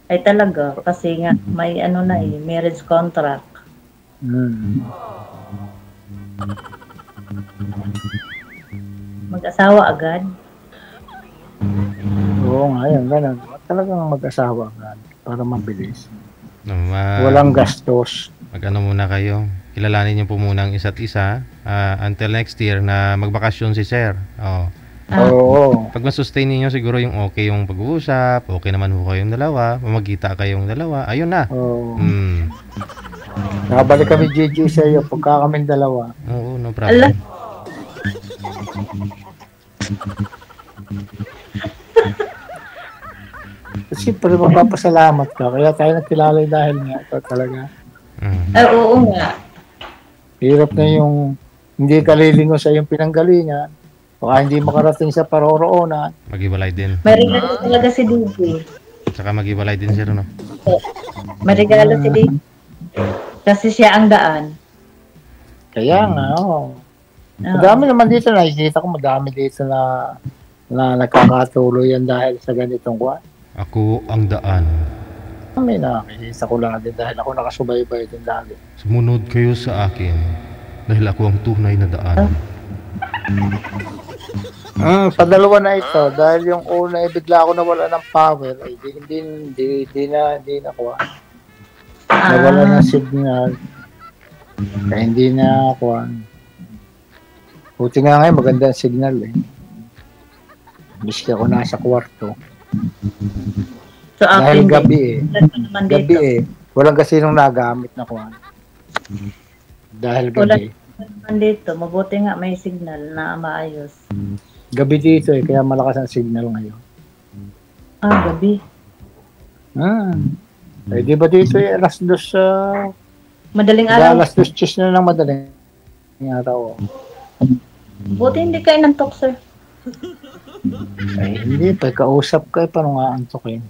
Ay talaga, kasi nga may marriage contract. Mag-asawa agad? Oo nga, yun, ganun. Talagang mag-asawa agad para mabilis. Walang gastos. Mag-ano muna kayo. Kilalanin niyo po muna ang isa't isa until next year na magbakasyon si Sir. Oo. Pag masustain niyo siguro yung okay yung pag-uusap, okay naman po kayong dalawa, mamagkita kayong dalawa, ayun na. Oo. Nakabalik kami JJ sa iyo pagka kaming dalawa. Oo, no problem. Siyempre magpapasalamat ka, kaya tayo nagkilala dahil nga ito talaga. Oo nga. Hirap na yung hindi ka lilingon sa iyong pinanggalingan, baka hindi makarating sa paroroonan. Mag-iwalay din. May regalo talaga si Dugi. Saka mag-iwalay din siya, no? May regalo si Dugi. Kasi siya ang daan. Kaya nga, madami naman dito, nakikita ko madami dito na nagkakatuloy yan dahil sa ganitong kuwan. Ako ang daan. May nakikita ko lang din dahil ako nakasubaybay din dahil. Sumunod kayo sa akin dahil ako ang tunay na daan. Padalawa na ito dahil yung una bigla ako nawala ng power ay hindi na kuha. Nawala ng signal. Kaya hindi na kuha. Buti nga ngayon maganda ang signal Miski ako nasa kwarto. So, dahil gabi gabi walang kasinong nagamit na kuha. Dahil gabi. Wala dito, mabuti nga may signal na maayos. Gabi dito kaya malakas ang signal ngayon. Gabi. Di ba dito alas 2 madaling araw? Alas 2 na ng madaling araw. Buti hindi ka inantok, sir. Ay, hindi. Pagkausap ka, paano nga antokin?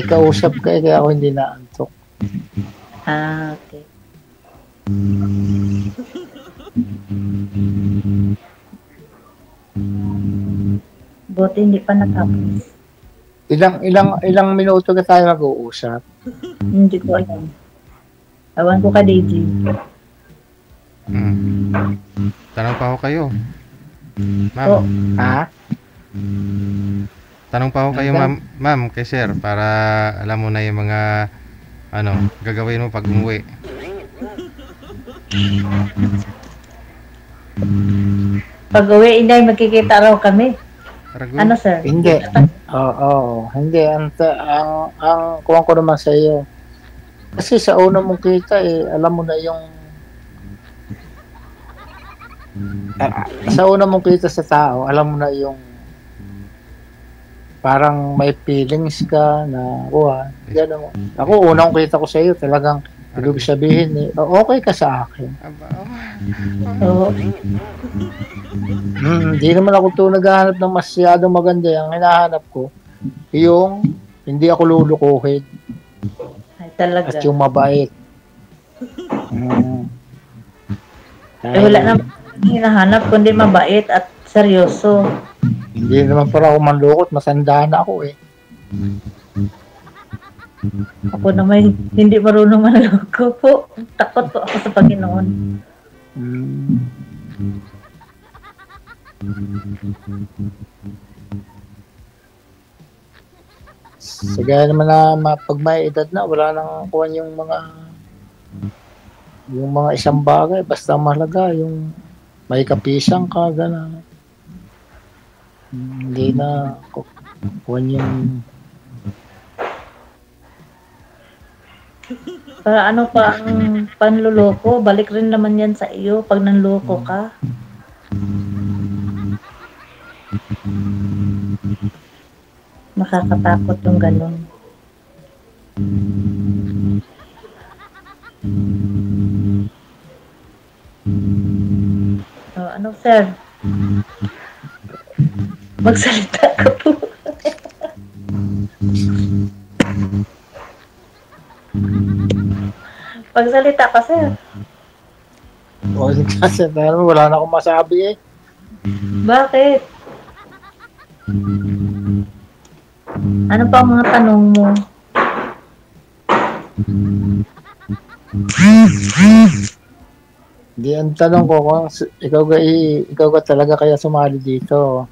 Kausap ka, kaya ako hindi naantok. Okay. Buti hindi pa natapos. Ilang minuto ka tayo mag-uusap? Hindi ko alam. Awan ko ka, DJ. Tanong pa ako kayo. Ma'am. Ha? Tanong pa ako kayo, ma'am, kay sir, para alam mo na yung mga Ano, gagawin mo pag umuwi? Pag uwi, Inday, magkikita raw kami. Aragoy? Ano, sir? Hindi. Oo. Hindi. Ang kuha ko naman sa iyo. Kasi sa una mong kita alam mo na yung sa una mong kita sa tao, alam mo na yung parang may feelings ka na gano'n. Ako, unang kita ko sa iyo, talagang ibig sabihin okay ka sa akin. Oo. Hindi naman ako naghahanap ng masyadong maganda. Ang hinahanap ko, yung hindi ako lulukuhin. Ay, talaga. At yung mabait. Wala naman hinahanap, kundi mabait at seryoso. Hindi naman para ako manlukot, masanda na ako Ako naman hindi marunong manloko po. Takot po ako sa Panginoon. Sagaya naman na pag may edad na, wala nang kuhan yung mga isang bagay, basta mahalaga yung may kapisang ka, gano'n. Hindi na kuhan yung Para ano pa ang panluloko, balik rin naman yan sa iyo pag nanloko ka. Nakakatakot yung ganun. Ano, sir? Magsalita ka po. Pagsalita ka, sir. kasi wala na akong masabi Bakit? Ano pa ang mga tanong mo? Hindi, ang tanong ko kung ikaw ka talaga kaya sumali dito.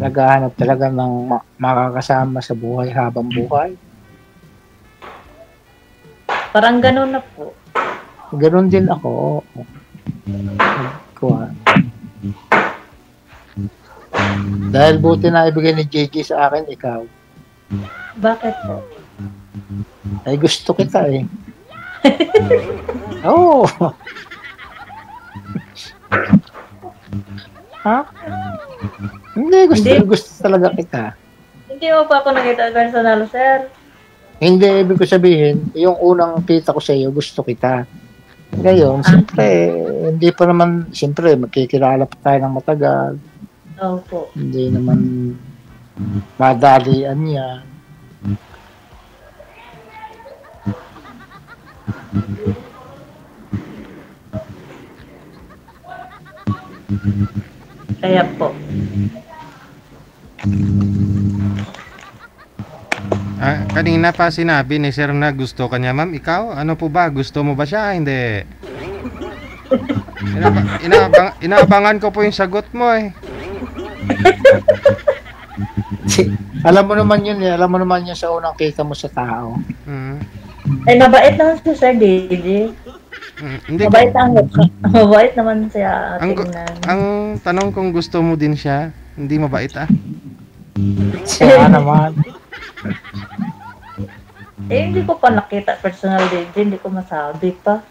Naghahanap talaga ng makakasama sa buhay habang buhay. Parang ganun na po. Ganun din ako. Dahil buti na ibigay ni JJ sa akin, ikaw. Bakit po? Ay gusto kita Oo. Ha? Hindi, gusto talaga kita. Hindi mo pa ako nakita personal, sir. Hindi, ibig ko sabihin, yung unang kita ko sa iyo, gusto kita. Ngayon, siyempre, hindi pa naman, siyempre, magkikilala pa tayo ng matagal. Opo. Hindi naman madalian niya. Kaya po. Kanina pa sinabi ni Sir na gusto ka niya, ma'am. Ikaw, ano po ba? Gusto mo ba siya? Hindi. Inaabangan ko po yung sagot mo Alam mo naman yun Alam mo naman yun sa unang kita mo sa tao. Ay, mabait naman si Sir DJ. Hindi mabait mabait naman siya tingnan. Ang tanong kung gusto mo din siya, hindi mabait Siya naman. Hindi ko pa nakita personal DJ, hindi ko masabi pa.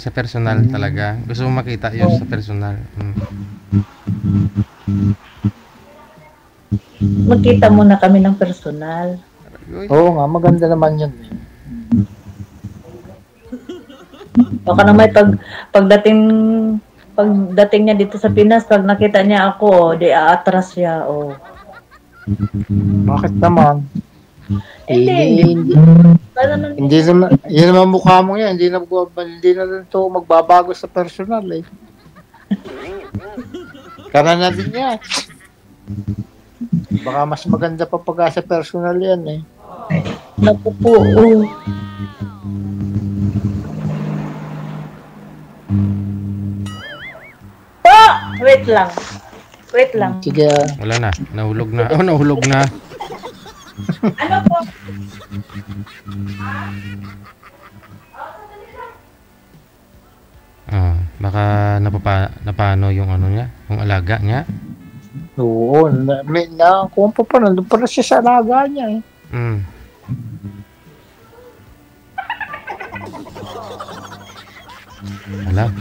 Sa personal talaga. Gusto mo makita yun sa personal. Magkita muna kami ng personal. Oo nga, maganda naman yun Baka naman pagdating niya dito sa Pinas, pag nakita niya ako, di aatras siya. Bakit naman? Hindi naman, yun naman mukha mo yan. Hindi na rin ito magbabago sa personal Karan na din yan. Baka mas maganda pa pag sa personal yan Naku po. Wait lang. Sige. Wala na. Nahulog na. Nahulog na. Ano po? Baka napano yung ano niya, yung alaga niya. Oo, kung pa nandun pa siya sa alaga niya eh. Mm. Wala.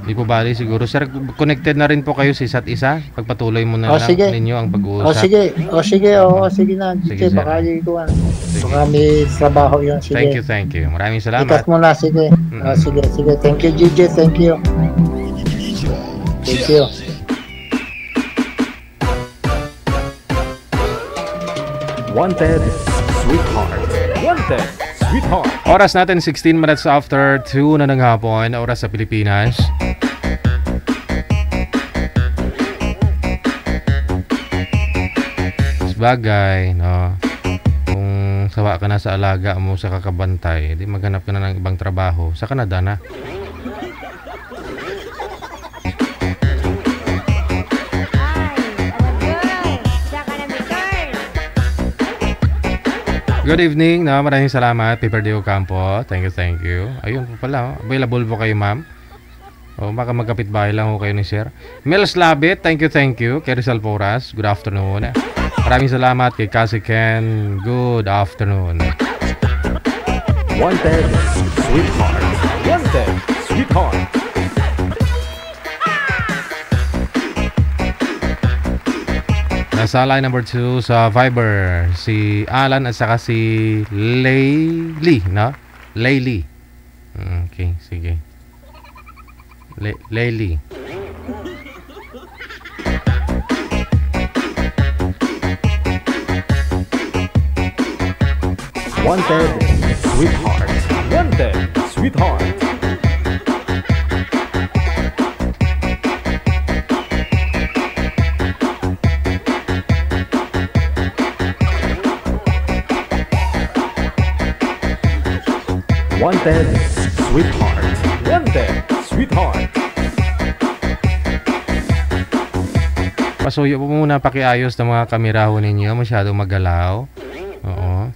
Di po bali siguro. Sir, connected na rin po kayo sa isa't isa. Pagpatuloy mo na lang Sige. ninyo ang O pag-uusap. sige na. Sige, Sige, sir. baka ikuan. Baka may trabaho yun. Sige. Thank you. Maraming salamat. Ikat mo na, sige. Sige. Thank you, GJ. Thank you. Thank you. Wanted, sweetheart. Wanted, sweetheart. Oras natin 16 minutes after 2 na ng hapon, oras sa Pilipinas. Sabagay, no? Kung sawa ka na sa alaga mo sa kakabantay, di maghanap ka na ng ibang trabaho sa Canada na. Good evening, no? Maraming salamat, Paper Deo Campo. Thank you. Ayun po pala, available po kayo, ma'am. O, baka magkapit-bahay lang ho kayo ni Sir. Mels Labit, thank you. Kay Rizal Poras, good afternoon. Maraming salamat kay Cassie Ken, good afternoon. Wanted, sweetheart. Wanted, sweetheart. Nasa line number 2 sa Viber, si Alan at saka si Laylee, no? Laylee. Okay, sige. Laylee. Wanted, sweetheart. Wanted, sweetheart. Wanted, sweetheart. Wanted, sweetheart. Pasuyo po muna pakiayos ng mga kamera ho ninyo, masyadong magalaw. Oo.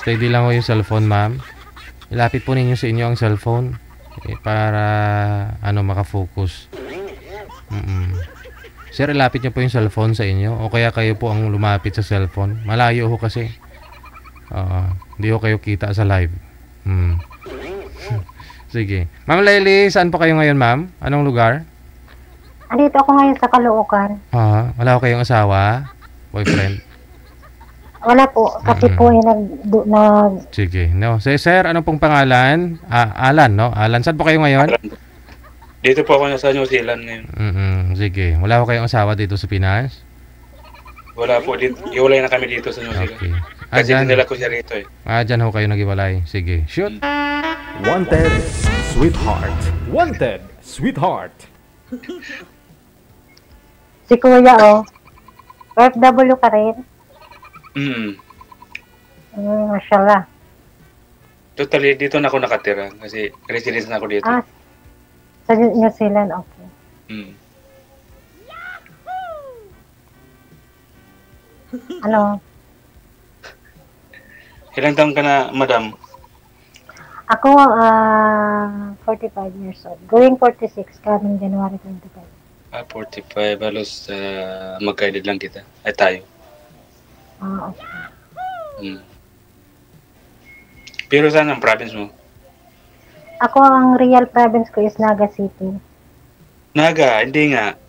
Steady lang ho yung cellphone, ma'am. Ilapit po ninyo sa inyo ang cellphone para makafocus. Sir, ilapit nyo po yung cellphone sa inyo o kaya kayo po ang lumapit sa cellphone. Malayo ho kasi. Hindi ho kayo kita sa live. Sige. Ma'am Laylee, saan po kayo ngayon, ma'am? Anong lugar? Andito ako ngayon sa Caloocan. Wala ho kayong asawa? Boyfriend? Wala po, kasi po nag... Sige. No. Sir, ano pong pangalan? Alan, no? Alan, saan po kayo ngayon? Dito po ako nasa New Zealand ngayon. Sige. Wala ho kayong asawa dito sa Pinas? Wala po, iwalay na kami dito sa New Zealand. Okay. Kasi dinala ko siya rito eh. Dyan ho kayo nag-iwalay. Sige. Shoot! Wanted, sweetheart. Wanted, sweetheart. Si Kuya, OFW ka rin? Mashallah. Totally, dito na ako nakatira kasi residence na ako dito. Sa New Zealand, okay. Ano? Ilang taon ka na, madam? Ako, 45 years old. Going 46, coming January 25. 45, halos magkaedad lang kita. Ay, tayo. Okay. Pero saan ang province mo? Ako, ang real province ko is Naga City. Naga, hindi nga.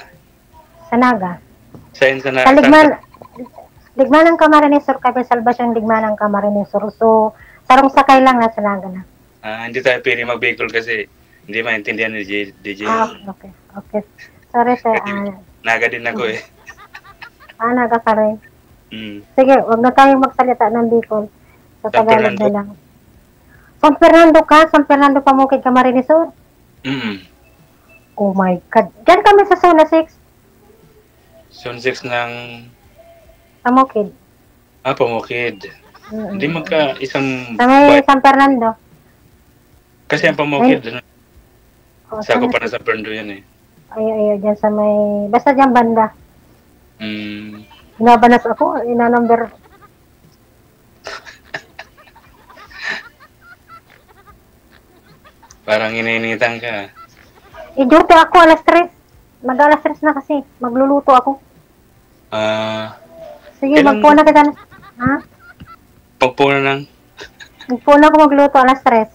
Sa Naga. Sa Ligman ng Camarines Sur, Kabel Salvation, Ligman ng Camarines Sur. So, sarong sakay lang nasa Naga na. Hindi tayo pwede mag-vehicle kasi hindi maintindihan ni DJ. Okay. Sorry, sir. Naga din ako eh. Naga ka rin. Sige, wag na tayong magsalita ng Bicol. Sa Tagalog na lang. San Fernando ka? San Fernando Pamukid, Camarines Sur? Oh my God. Diyan kami sa Zona 6. Zona 6 ng... Pamukid. Pamukid. Hindi isang... Sa may San Fernando. Kasi ang Pamukid, sako pa na San Fernando yan eh. Ayo, dyan sa may... Basta dyan banda. Binabanas ako, ina-number. Parang ininitan ka. I-duty ako alas 3. Mag-alas 3 na kasi. Magluluto ako. Sige, Ilang- magpuna kita na. Ha? Pagpuna ng Magpuna ako magluto alas 3.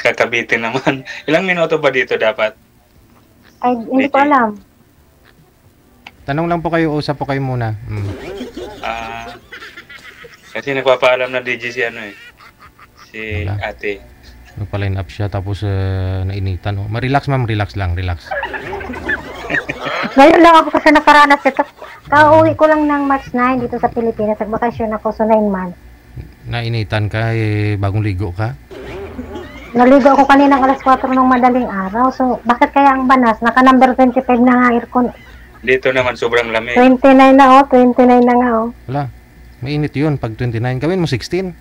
kakabitin naman. Ilang minuto ba dito dapat? Ay, hindi ko DJ. alam. Tanong lang po kayo, usap po kayo muna. Kasi nagpapaalam na DJ si ano eh. Si Wala. ate. Nagpa-line up siya tapos nainitan. Oh. Ma-relax ma'am, relax lang, relax. Ngayon lang ako kasi nakaranas ito. Kauwi ko lang ng March 9 dito sa Pilipinas. Nagbakasyon ako so 9 months. Nainitan ka, bagong ligo ka. Naligo ako kanina alas 4 ng madaling araw. So, bakit kaya ang banas? Naka number 25 na nga aircon. Dito naman sobrang lamig. 29 na 29 na nga Wala, mainit yun pag 29. Gawin mo 16.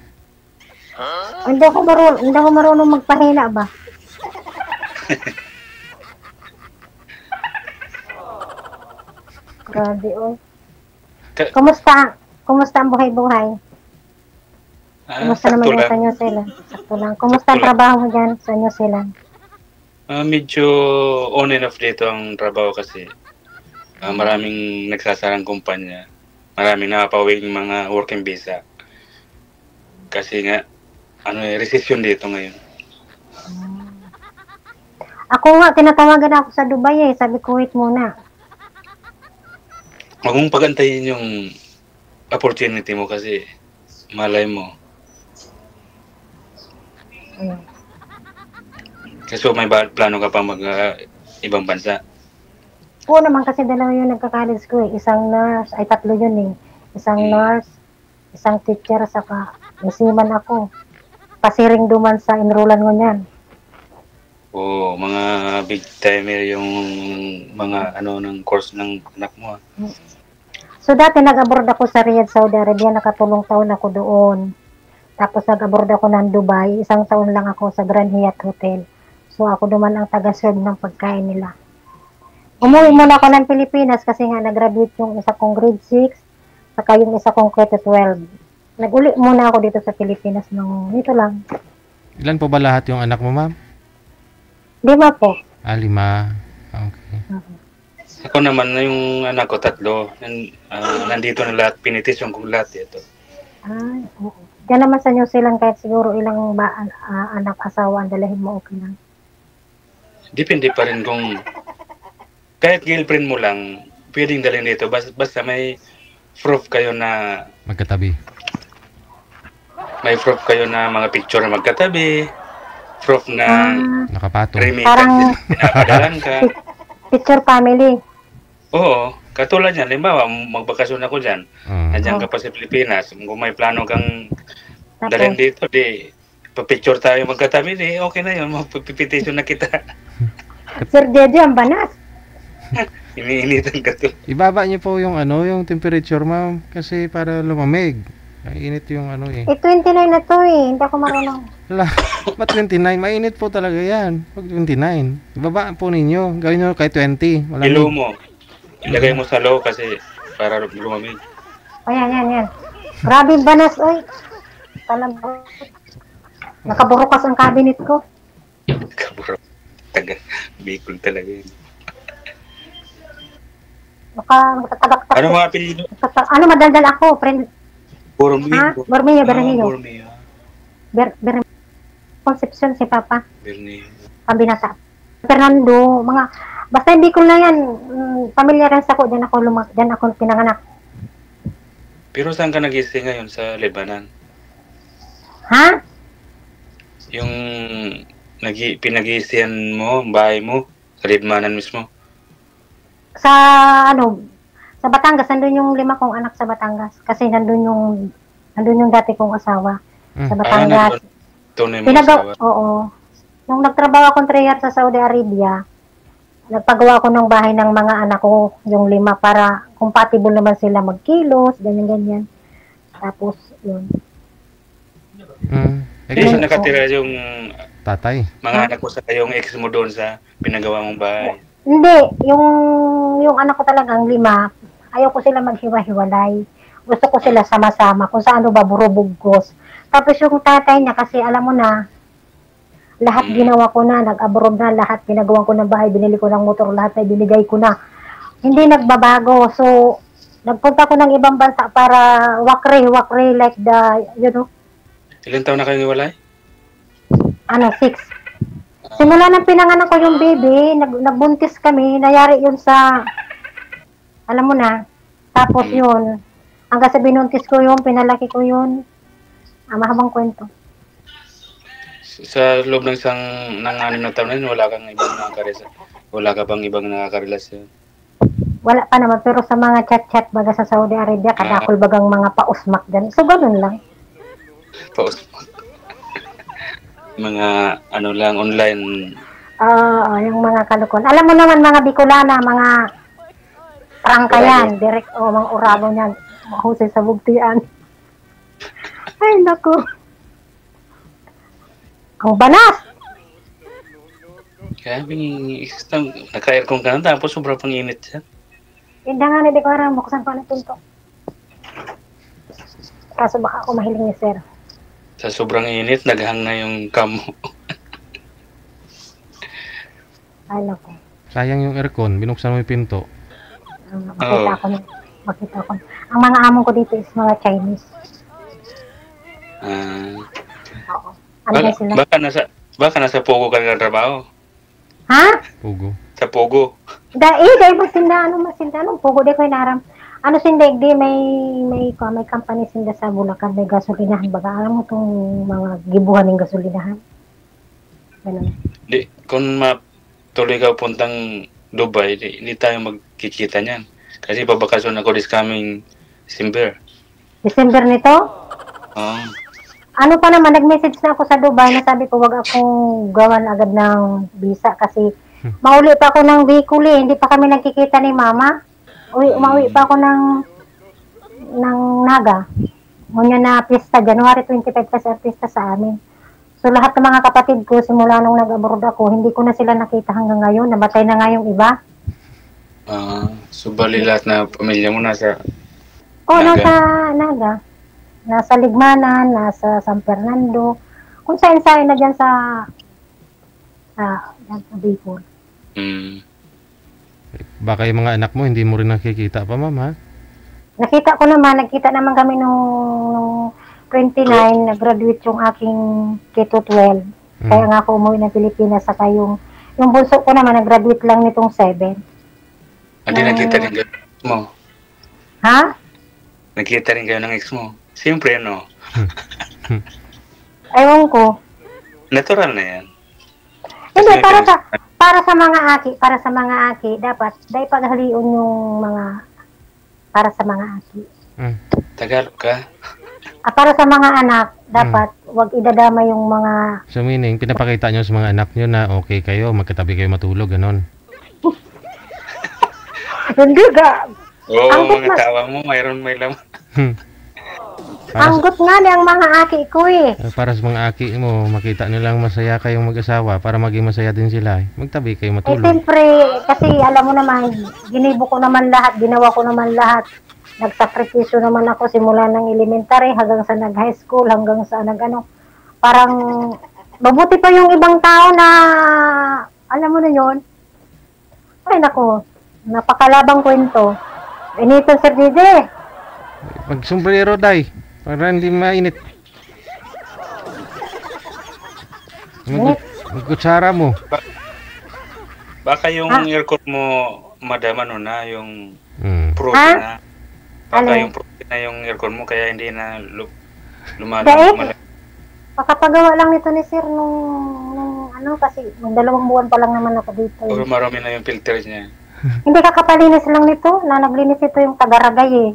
Hindi ako marunong magpahina ba? Grabe oh. Kumusta? Kumusta ang buhay-buhay? Kumusta naman sakto yan sa lang. New Zealand? Sakto lang. Kumusta ang Sakto lang. trabaho mo dyan sa New Zealand? Medyo on and off dito ang trabaho kasi maraming nagsasarang kumpanya. Maraming nakapawing mga working visa. Kasi nga, recession dito ngayon. Ako nga, tinatawagan ako sa Dubai eh. Sabi ko, wait muna. Huwag mong pagantayin yung opportunity mo kasi malay mo. Kasi may plano ka pa mag ibang bansa. Oo naman kasi dalawa yung nagka-college ko eh. Isang nurse, ay tatlo yun eh. Isang nurse, isang teacher, saka isiman ako. Pasiring duman sa enrollan ko niyan. Oo, mga big timer yung mga ng course ng anak mo. So dati nag-abroad ako sa Riyadh, Saudi Arabia. Nakatulong taon ako doon. Tapos nag-abroad ako ng Dubai. Isang taon lang ako sa Grand Hyatt Hotel. So ako naman ang taga-serve ng pagkain nila. Umuwi muna ako ng Pilipinas kasi nga nag-graduate yung isa kong grade 6 saka yung isa kong grade 12. Nag-uli muna ako dito sa Pilipinas nito lang. Ilan po ba lahat yung anak mo ma'am? 5 po. 5. Okay. Ako naman, yung anak ko, 3. Nandito na lahat, pinitisyon kong lahat dito. Ay, oo. Diyan naman sa New Zealand kahit siguro ilang anak, asawa ang dalahin mo, okay lang. Depende pa rin kung kahit girlfriend mo lang, pwedeng dalhin dito. Basta may proof kayo na Magkatabi. may proof kayo na mga picture na magkatabi, proof na Nakapatong. Parang pinapadalan ka. picture family. Oo, katulad yan. Limbawa, magbakasyon ako dyan. Nandiyan ka pa sa Pilipinas. Kung may plano kang dalhin dito, di pa-picture tayo magkatabi, di okay na yun. Magpipitisyon na kita. Sir Jeje, ang banas. Iniinitan ka to. Ibaba niyo po yung yung temperature ma'am kasi para lumamig. Ay, init yung eh. 29 na to eh. Hindi ako marunong. Wala. Ba't 29? Mainit po talaga yan. Pag 29. Ibaba po ninyo. Gawin nyo kahit 20. Wala Ilo mo. Ilagay mo sa low kasi para lumamig. Ayan, yan. Grabe banas, oy. Talaga. Nakaburukas ang cabinet ko. Kaburo. Taga. Bicol talaga yun. Nakatagaktak. Ano mga apelido? Ano, madaldal ako, friend. Bormio. Ha? Bormio, Bermillo. Bormio. Concepcion si Papa. Bermillo. Pambinata. Fernando, basta hindi ko na yan. Familiaran sa ko, dyan ako pinanganak. Pero saan ka nag-stay ngayon? Sa Lebanon? Ha? Yung pinag-iistihan mo, bahay mo, sa Lebanon mismo? Sa Batangas, nandun yung 5 kong anak sa Batangas. Kasi nandun yung dati kong asawa sa Batangas. Tunay mo asawa? Oo. Nung nagtrabaho akong 3 years sa Saudi Arabia, nagpagawa ko ng bahay ng mga anak ko, yung 5, para compatible naman sila magkilos, ganyan-ganyan. Tapos, yun. Hindi siya nakatira yung tatay. Mga anak mo sa yung ex mo doon sa pinagawa mong bahay. Hindi, yung anak ko talagang 5, Ayaw ko sila maghiwa-hiwalay. Gusto ko sila sama-sama kung saan ba burubugos. Tapos yung tatay niya kasi alam mo na, lahat ginawa ko na, nag-abroad na, lahat ginagawa ko ng bahay, binili ko ng motor, lahat na binigay ko na. Hindi nagbabago. So, nagpunta ko ng ibang bansa para wakre like the, you know. Ilan taon na kayo niwalay? 6. Simula nang pinanganak ko yung baby, nagbuntis kami, nayari yun sa, alam mo na, tapos yun, hanggang sa binuntis ko yun, pinalaki ko yun, mahabang kwento. Sa loob ng isang ng 6 na taon na yun, wala kang ibang nakakarelasyon? Wala ka bang ibang nakakarelasyon? Wala pa naman, pero sa mga chat-chat baga sa Saudi Arabia, kadakol bagang mga pausmak dyan. So, ganun lang. Pausmak. Mga lang, online. Yung mga kalukon. Alam mo naman, mga Bicolana, mga prangka yan. Direct, mga urado niyan. Mahusay sa bugtian. Ay, naku. Ang banas! Kaya, naka-aircon ka na, tapos sobrang pang-init siya. Hindi nga, hindi ko aram. Buksan pa na tunto. Kaso baka ako mahiling ni sir. Sa sobrang init, naghang na yung cam mo. Ay, naku. Sayang yung aircon, binuksan mo yung pinto. Makita ko. Ang mga among ko dito is mga Chinese. Oo. Ano ba sila? Baka nasa Pogo ka na trabaho. Ha? Pugo. Sa Pogo. Dahil masinda, anong Pogo, di ko inaram. Ano sindig, di may company sinda sa Bulacan, may gasolinahan baga. Alam mo itong mga gibuhan ng gasolinahan? Ganun. Di, kung matuloy ka puntang Dubai, hindi tayo magkikita niyan. Kasi pabakasyon ako this coming December. December nito? Oo. Ano pa naman, nag-message na ako sa Dubai na sabi ko wag akong gawan agad ng visa kasi mauli pa ako ng weekly, hindi pa kami nagkikita ni mama. Umauwi pa ako ng Naga. Ngunya na pista, January 25 kasi ang pista sa amin. So lahat ng mga kapatid ko, simula nung nag-abroad ako, hindi ko na sila nakita hanggang ngayon. Namatay na nga yung iba. So bali lahat na pamilya mo nasa Naga? Nasa Naga. Nasa Ligmanan, nasa San Fernando. Kung saan-saan na dyan sa Bicol. Baka yung mga anak mo, hindi mo rin nakikita pa, ma'am, ha? Nakita ko naman, nagkita naman kami nung 29, nag-graduate yung aking K-12. Kaya nga ako umuwi ng Pilipinas, saka yung bunso ko naman, nag-graduate lang nitong 7. Hindi nakita rin kayo ng ex mo? Ha? Nakita rin kayo ng ex mo? Siyempre, no? Ewan ko. Natural na yan. Hindi, para sa mga aki, dapat paghalion yung mga para sa mga aki. Tagalog ka? Para sa mga anak, dapat wag idadama yung mga... So meaning, pinapakita nyo sa mga anak nyo na okay kayo, magkatabi kayo matulog, ganon. Hindi ka. Oo, mga tawa mo, may laman. Anggot nga ang mga aki ko eh. Para sa mga aki mo, makita nilang masaya kayong mag-asawa para maging masaya din sila. Magtabi kayo matulog. Siyempre, kasi alam mo naman, ginibo ko naman lahat, ginawa ko naman lahat. Nagsakripisyo naman ako simula ng elementary hanggang sa nag-high school, hanggang sa nag-ano. Parang, mabuti pa yung ibang tao na, alam mo na yun. Ay nako, napakalabang kwento. Benito Sir DJ. Mag-sombrero, day. Para hindi mainit. Mag-kutsara mo. Baka yung aircon mo, madam, na, yung protein na. Baka yung protein na yung aircon mo, kaya hindi na lumalang. Pakapagawa lang nito ni Sir nung kasi 2 buwan pa lang naman ako dito. Puro marami na yung filter niya. Hindi kakapalinis lang nito, na naglinis ito yung tagaragay eh.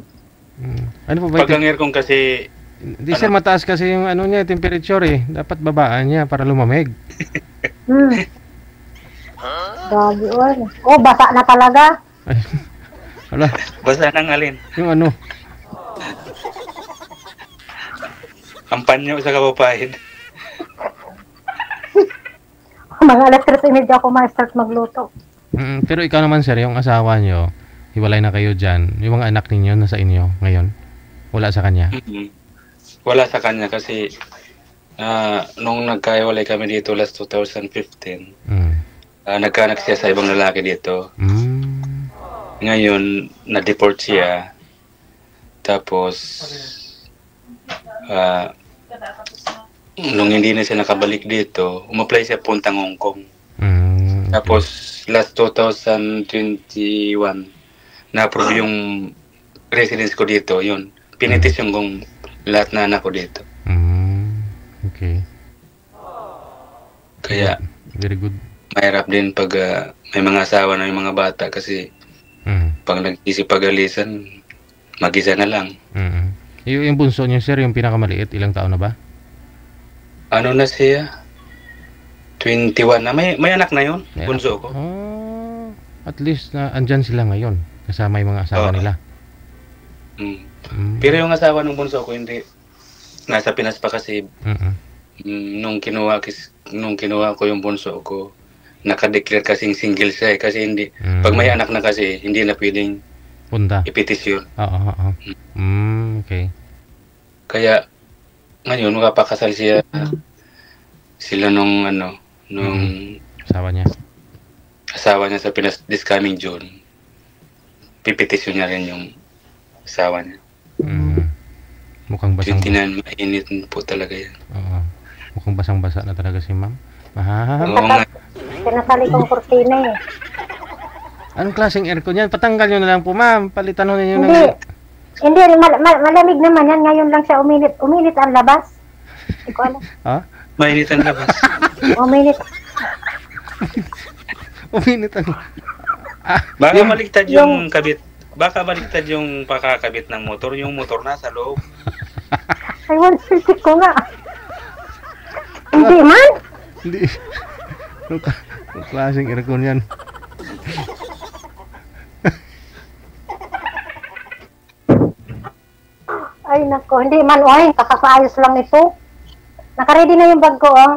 Ano pa ba? Pag ang aircon kasi... Hindi sir, mataas kasi yung niya, temperature eh. Dapat babaan niya para lumamig. Gagi, basa na talaga. Ay, wala. Basa ng alin? Yung ano? Ang panyo sa kapapahid. Mga alas 3:30 ako ma-start magluto. Pero ikaw naman sir, yung asawa nyo, hiwalay na kayo dyan, yung mga anak ninyo nasa inyo ngayon? Wala sa kanya? Wala sa kanya kasi nung nagkahiwalay kami dito last 2015, nagkaanak siya sa ibang lalaki dito. Ngayon, na-deport siya. Tapos, nung hindi na siya nakabalik dito, umapply siya puntang Hong Kong. Tapos, last 2021, na-approve yung residence ko dito. Yun, pinitisyon kong lahat na anak ko dito. Okay. Kaya, very good. Mahirap din pag may mga asawa na yung mga bata kasi pag nag-isipagalisan, mag-isa na lang. Yung bunso niyo, sir, yung pinakamaliit, ilang taon na ba? Ano na siya? 21 na. May anak na yun, bunso ko. At least na andyan sila ngayon, kasama yung mga asawa nila. Pero yung asawa ng bunso ko, hindi. Nasa Pinas pa kasi. Nung kinuha ko yung bunso ko, nakadeclare kasing single siya kasi hindi. Pag may anak na kasi, hindi na pwedeng punta. Ipetisyon. Okay. Kaya, ngayon, makapakasal siya. Sila nung asawa niya sa Pinas this coming June. Pipetisyon niya rin yung asawa niya. Mukhang basang. 29, mainit po talaga yan. Mukhang basang-basa na talaga si ma'am. Tinatali kong kurtina eh. Anong klaseng aircon yan? Patanggal nyo na lang po, ma'am. Palitan nyo ninyo na. Hindi, malamig naman yan. Ngayon lang siya uminit. Uminit ang labas. Hindi ko alam. Mainit ang labas. Uminit. Uminit ang... Baka baliktad yung kabit. Baka baliktad yung pakakabit ng motor. Yung motor nasa loob. Aywan, sitik ko nga. Hindi man. Hindi. Anong klaseng aircon yan? Ay nako, hindi man oy, kakapaayos lang ito. Naka-ready na yung bag ko, oh.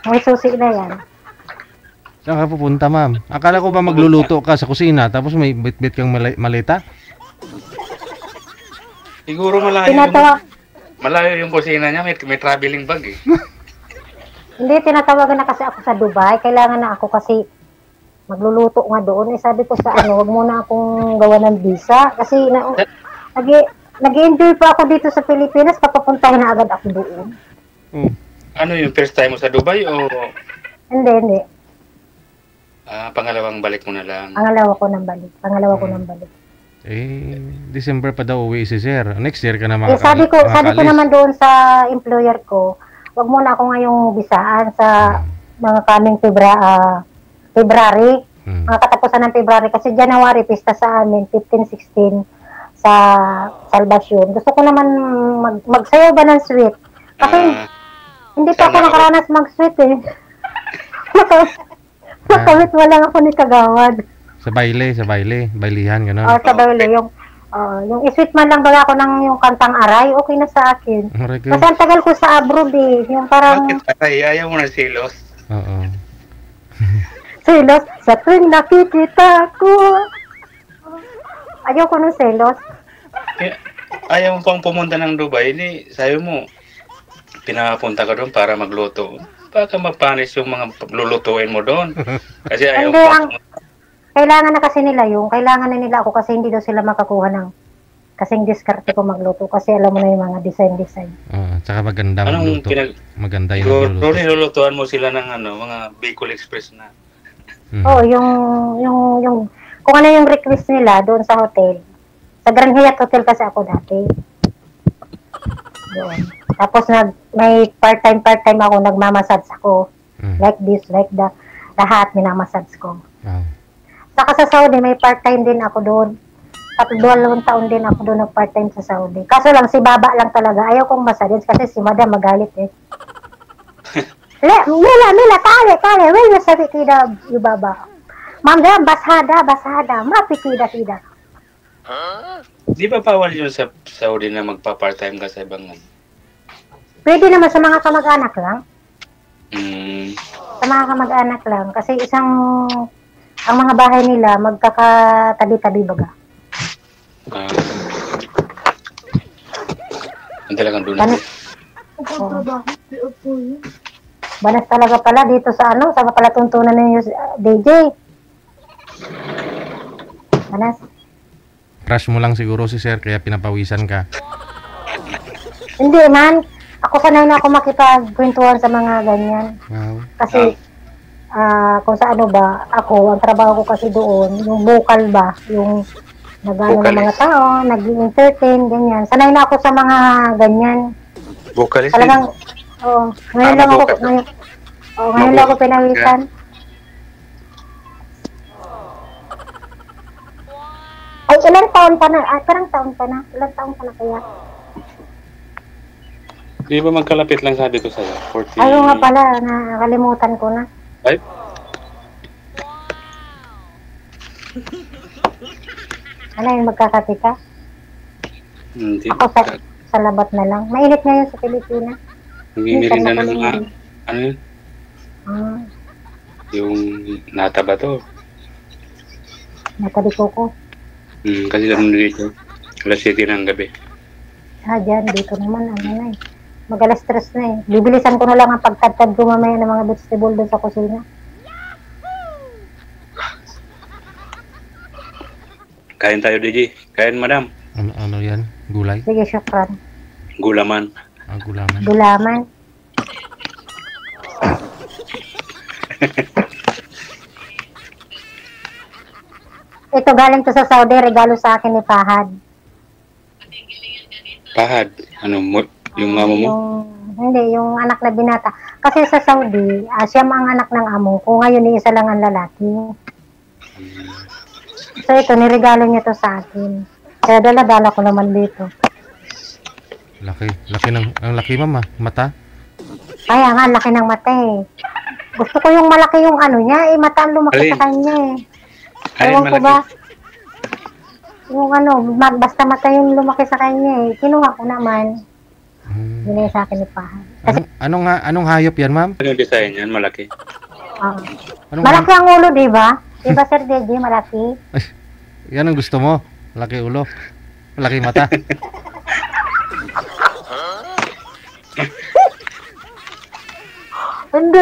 May susi na yan. Saan ka pupunta, ma'am? Akala ko ba magluluto ka sa kusina tapos may bit-bit kang malita? Siguro malayo yung kusina niya, may traveling bag eh. Hindi, tinatawagan na kasi ako sa Dubai. Kailangan na ako kasi magluluto nga doon. Sabi ko sa wag muna akong gawa ng visa. Kasi nag-enjoy pa ako dito sa Pilipinas. Papapuntahin na agad ako doon. Ano yung first time mo sa Dubai o? Hindi. Pangalawang balik mo na lang. Pangalawa ko nang balik. December pa daw uwi si sir. Next year ka na sabi ko naman doon sa employer ko, wag muna ako ngayong bisaan sa mga coming February. Mga katapusan ng February kasi January pista sa amin 15-16 sa Salvacion. Gusto ko naman magsayaw ba ng sweet. Kasi hindi pa ako nakaranas mag-sweet eh. Nakawit mo lang ako ni Kagawad. Sa baile, bailihan gano'n. Sa baile yung isweet man lang ba ako ng yung kantang Aray, okay na sa akin. Kasi ang tagal ko sa abroad eh. Yung parang... Bakit Aray? Ayaw mo na silos? Oo. Silos? Sa tuwing nakikita ko. Ayaw ko ng silos. Ayaw mo pang pumunta ng Dubai. Sabi mo, pinapunta ka doon para magluto. Baka mapanis yung mga lulutuin mo doon. Kasi ayaw mo kailangan na kasi nila kailangan na nila ako kasi hindi daw sila makakuha ng kasing diskarte ko magluto kasi alam mo na yung mga design. Tsaka maganda magluto. Maganda yung magluto. Nilulutuan mo sila ng mga Bicol Express na. Yung kung ano yung request nila doon sa hotel. Sa Grand Hyatt Hotel kasi ako dati. Doon. Tapos may part-time ako, nagmamassage ako. Like this, like that. Lahat minamassage ko. Saka sa Saudi, may part-time din ako doon. Tapos 2 taon din ako doon nag-part-time sa Saudi. Kaso lang, si Baba lang talaga. Ayaw kong massage kasi si Madam magalit eh. Mila, kale. Well, sabi kida yung Baba. Ma'am, basada. Mapi kida. Di ba bawal yun sa Saudi na magpa-part-time ka sa ibang Pwede naman sa mga kamag-anak lang. Sa mga kamag-anak lang. Kasi isang ang mga bahay nila magkakatabi-tabi baga. Ang talagang doon. Banas talaga pala dito sa ano, sa pala tuntunan ninyo DJ. Banas. Crush mo lang siguro si sir kaya pinapawisan ka. Hindi man, ako sanay na ako makipagkwentuhan sa mga ganyan. Wow. Kasi kung sa ano ba, ako, ang trabaho ko kasi doon, yung vocal ba, yung nag-ano ng mga tao, nag-entertain, ganyan. Sanay na ako sa mga ganyan. Vocalist? Talagang, ngayon lang ako, ngayon lang ako pinawisan. Ay, ilang taon pa na? Parang taon pa na. Ilang taon pa na kaya? Di ba magkalapit lang sabi ko sa'yo? 40... Ayaw nga pala, nakalimutan ko na. Ay? Ano yung magkakati ka? Hindi. Ako sa labat na lang. Mainit ngayon sa Pilipinas. Nangingirin na ng ano yun? Yung nata ba to? Natabi ko. Kasi naman dito. Alas 7 ng gabi. Dyan, dito naman, ano na eh. Mag-alas 3 na eh. Bibilisan ko na lang ang pagtatad ko mamaya ng mga vegetable doon sa kusina. Kain tayo, DJ. Kain, madam. Ano yan? Gulay? Sige, syukran. Gulaman. Gulaman. Gulaman. Ito galing to sa Saudi, regalo sa akin ni Fahad. Fahad? Ano mo? Yung amo mo? Hindi, yung anak na binata. Kasi sa Saudi, siya ang anak ng amo ko. Ngayon, isa lang ang lalaki. So ito, niregalo niya to sa akin. Kaya dala-dala ko naman dito. Ang laki mama, mata? Kaya nga, laki ng mata eh. Gusto ko yung malaki yung ano niya, mata ang lumaki sa kanya eh. Ewan ko ba? Yung ano, basta mata yung lumaki sa kanya eh. Kinuha ko naman. Binigay sa akin ni Pahal. Anong hayop yan, ma'am? Anong design yan? Malaki? Malaki ang ulo, di ba? Di ba, Sir Deji? Malaki? Ay, yan ang gusto mo. Malaki ulo. Malaki mata. Hindi.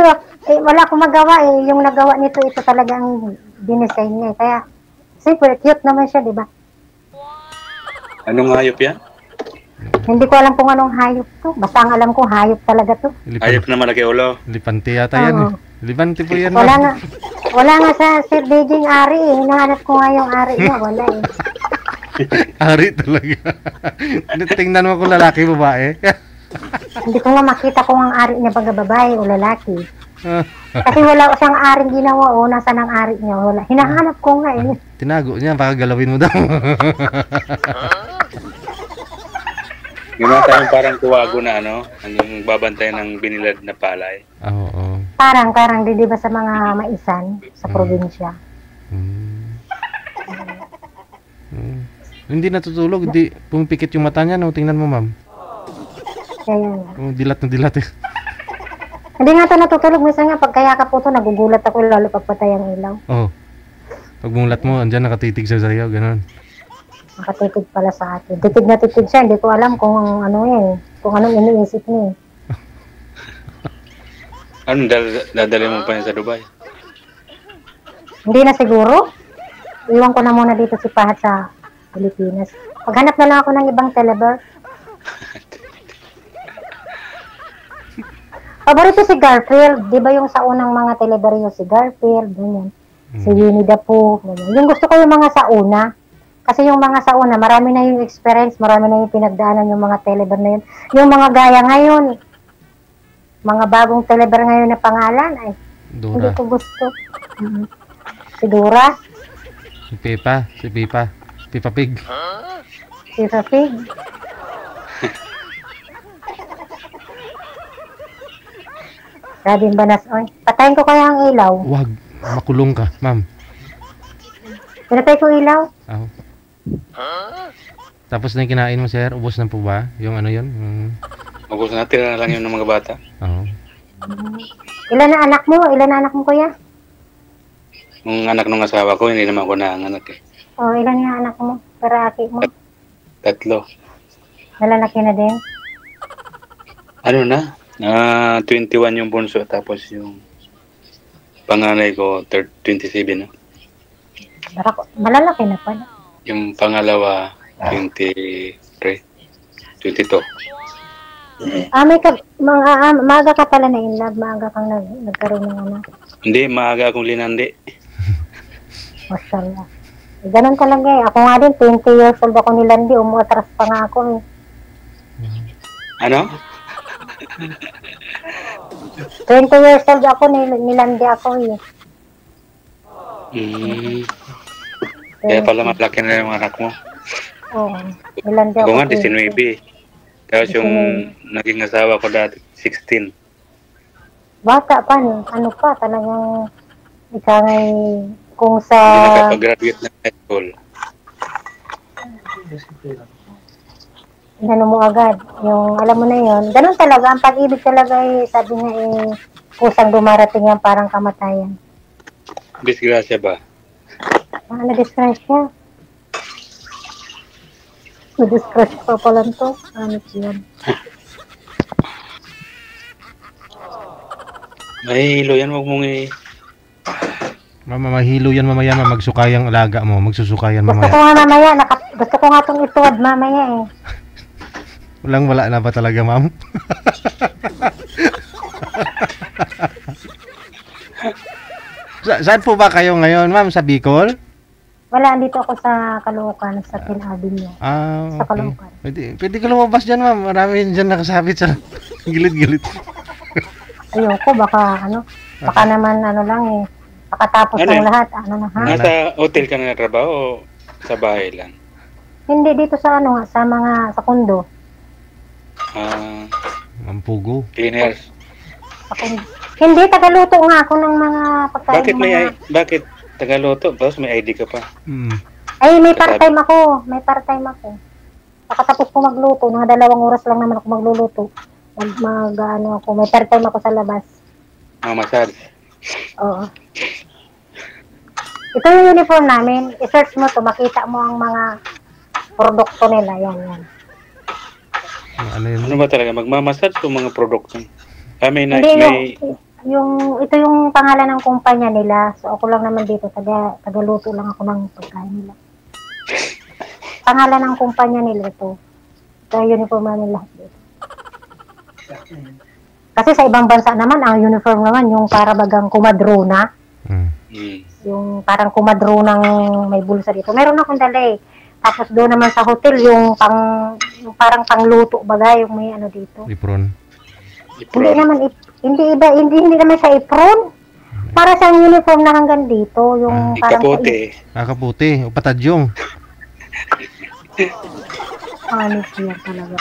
Wala akong magawa eh. Yung nagawa nito, ito talagang dinesign niya eh. Kaya, super cute naman siya, di ba? Anong hayop yan? Hindi ko alam kung anong hayop to. Basta ang alam ko, hayop talaga to. Hayop na malaki ulo. Lipante yata yan eh. Lipante po yan. Wala nga sa Sir Beijing ari eh. Hinahanap ko nga yung ari niya. Wala eh. Ari talaga. Tingnan mo kung lalaki babae. Hindi ko nga makita kung ang ari niya baga babae o lalaki. Kasi wala siyang aring ginawa o nasa ng ari niya. Wala. Hinahanap ko nga eh. Tinago niya, baka galawin mo daw. Yung mga tayong parang kuwago na ano, yung babantay ng binilad na palay. Oo. Parang di ba sa mga maisan sa probinsya. Hindi natutulog, hindi pumipikit yung mata niya, no? Tingnan mo, ma'am. Kaya Dilat na dilat eh. Hindi nga ito natutulog. Minsan nga pagkayakap po ito, nagugulat ako lalo pagpatay ang ilaw. Pag mulat mo, andyan nakatitig siya sa'yo, ganun. Nakatitig pala sa akin. Titig na titig siya. Hindi ko alam kung ano yan. Kung anong iniisip niya. Ano, dadali mo pa yan sa Dubai? Hindi na siguro. Iwan ko na muna dito si Pahat sa Pilipinas. Paghanap na lang ako ng ibang teleber. Paborito si Garfield. Di ba yung sa unang mga teleber yung si Garfield, ganyan. Si Winnie the Pooh, ganyan. Yung gusto ko yung mga sa una. Kasi yung mga sa una, marami na yung experience, marami na yung pinagdaanan yung mga teleber na yun. Yung mga gaya ngayon, mga bagong teleber ngayon na pangalan, ay, Dora. hindi ko gusto. Si Dora. Si Pepa. Peppa Pig. Si Pig. Grabe yung banas, oy. Patayin ko kaya ang ilaw. Wag, makulong ka, ma'am. Pinatay ko ilaw. Tapos na yung kinain mo, sir, ubos na po ba? Yung ano yun? Ubos na, tira na lang yun ng mga bata. Oo. Ilan na anak mo? Kuya? Yung anak ng asawa ko, hindi naman ako nanganak eh. O, ilan yung anak mo? Karaki mo? 3. Nalalaki na din? Ano na? 21 yung bunso, tapos yung panganay ko, 27 na. Malalaki na pala. Yung pangalawa, 23. 22. Maaga ka pala na in love, maaga kang nagkaroon ng anak. Hindi, maaga akong linandi. Mashallah. Ganun talaga eh. Ako nga din, 20 years old ako nilandi, umuatras pa nga ako eh. Ano? 20 years old ako, nilandi ako eh. Kaya pala malaki na yung anak mo. Oo, nilandi Ako ako. nga, 19. Tapos yung naging asawa ko dati, 16. Bata pa, ano pa, talagang ikangay kung sa... Hindi nakapag-graduate ng high school. Inano mo agad, yung alam mo na yun. Ganun talaga, ang pag-ibig talaga eh, sabi nga eh, kusang dumarating yan parang kamatayan. Disgrasya ba? Na-disgrasya. Na-disgrasya pa pala to. Ano yan? Mahilo yan, wag mong Mama, mahilo yan mamaya, magsukayang alaga mo, magsusukayan Gusto mamaya. ko nga mamaya, gusto ko nga itong ituwad mamaya eh. Wala na ba talaga, ma'am? Saan po ba kayo ngayon, ma'am? Sa Bicol? Wala, andito ako sa Caloocan, sa Pinabilyo. Sa Okay. Caloocan. Pwede ka lumabas dyan, ma'am. Marami dyan nakasabit sa gilid-gilid. Ayoko, baka naman lang eh. Pakatapos Ano ng eh? lahat, ha? Nasa hotel ka na trabaho o sa bahay lang? Hindi, dito sa sa kondo. Mampugo. Cleaners. Sa kondo. Hindi, tagaluto nga ako ng mga pagkain. Bakit tagaluto? Tapos may ID ka pa. Ay, may part-time ako. Pakatapos ko magluto, mga 2 oras lang naman ako magluluto. Ako, may part-time ako sa labas. Massage. Oo. Ito yung uniform namin. I-search mo to, makita mo ang mga produkto nila. Yan. Ano ba talaga? Magmamassage o mga produkto? Hindi, ito yung pangalan ng kumpanya nila. So ako lang naman dito, tagaluto lang ako ng pagkain nila. Pangalan ng kumpanya nila ito. Ito yung uniform namin lahat dito. Kasi sa ibang bansa naman, ang uniform naman yung para bagang kumadrona. Yung parang kumadronang may bulsa dito. Meron akong dala eh. Tapos doon naman sa hotel, yung parang pangluto bagay, yung may dito. Ipron. Hindi naman siya ipron. Para sa uniform na hanggang dito, yung parang kaputi. Kaputi, o patadyong. Ano siya talaga.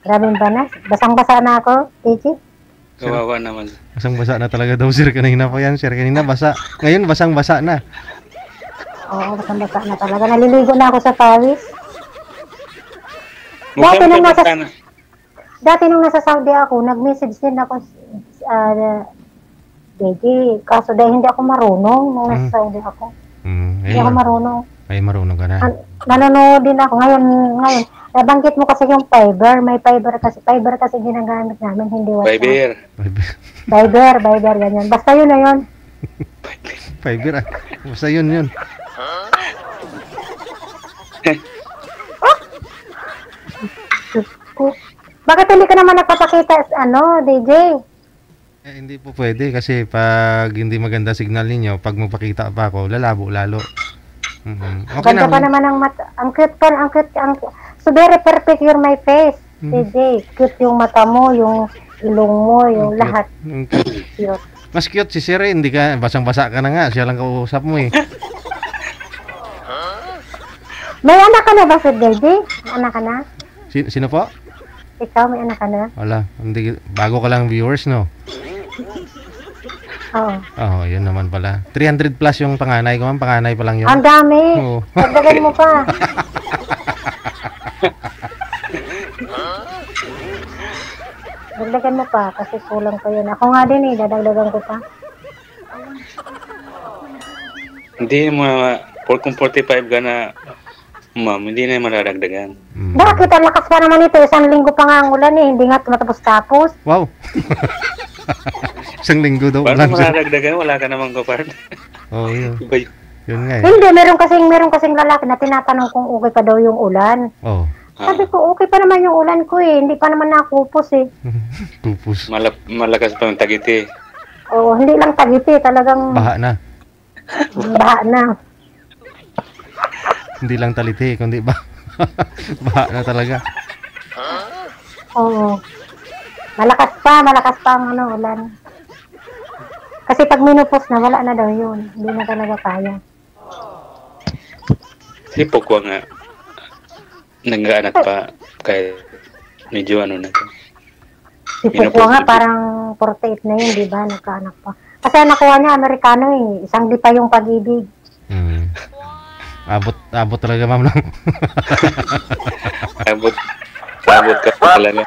Grabing banas. Basang-basa na ako, Tiji. Kawawa naman. Basang-basa na talaga daw, sir. Kanina pa yan, sir. Kanina basa. Ngayon, basang-basa na. Oo, basang-basa na talaga. Naliligo na ako sa pawis. Dati nung nasa Saudi ako, nag-message din ako, Deji, kaso dahil hindi ako marunong nung nasa Saudi ako. Hindi ako marunong. Ay, marunong ka na. Nanonood din ako. Ngayon, nabanggit mo kasi yung fiber. May fiber kasi ginagamit namin, hindi WhatsApp. Fiber, ganyan. Basta yun na yun. Fiber, basta yun. Bakit hindi ka naman nagpapakita, DJ? Hindi po pwede kasi pag hindi maganda signal ninyo, pag magpakita pa ako, lalabo lalo. Okay Ganda pa naman ang mata. Ang cute. So very perfect your my face, DJ. Cute yung mata mo, yung ilong mo, yung lahat. Cute. Mas cute si Sir, hindi ka, basang-basa ka na nga, siya lang kausap mo eh. May anak ka na ba, Sir DJ? May anak ka na? Sino po? Ikaw, may anak ka na? Wala, hindi, bago ka lang viewers, no? Oo, yun naman pala. 300 plus yung panganay ko, panganay pa lang yun. Ang dami! Pagdagan mo pa. Dagdagan mo pa kasi kulang pa yun. Ako nga din dadagdagan ko pa. Hindi mo kung 45 ka na, ma'am, hindi na maradagdagan. Bakit? Ang lakas pa naman ito. 1 linggo pa nga ang ulan Hindi nga matapos-tapos. Wow. Isang linggo daw. Paano maradagdagan? Wala ka namang kapard. Oo, yun. Iba yun. Yun nga eh. Hindi, meron kasing lalaki na tinatanong kung okay pa daw yung ulan. Oo. Sabi ko, okay pa naman yung ulan ko Hindi pa naman nakupos Kupos. Malakas pa yung tagiti. Oo, hindi lang tagiti. Talagang Baha na. baha na. Hindi lang taliti, kundi baha na talaga. Oo. Malakas pa ang ulan. Kasi pag minupos na, wala na daw yun. Hindi na talaga kaya. Si Pokwa nga, nag-aanak pa kaya medyo na to. Si Pukwa nga parang 48 na yun, di ba? Nagkaanak pa. Kasi nakuha niya, Amerikano Isang di pa yung pag-ibig. Abot talaga, ma'am, lang. Abot ka pa talaga.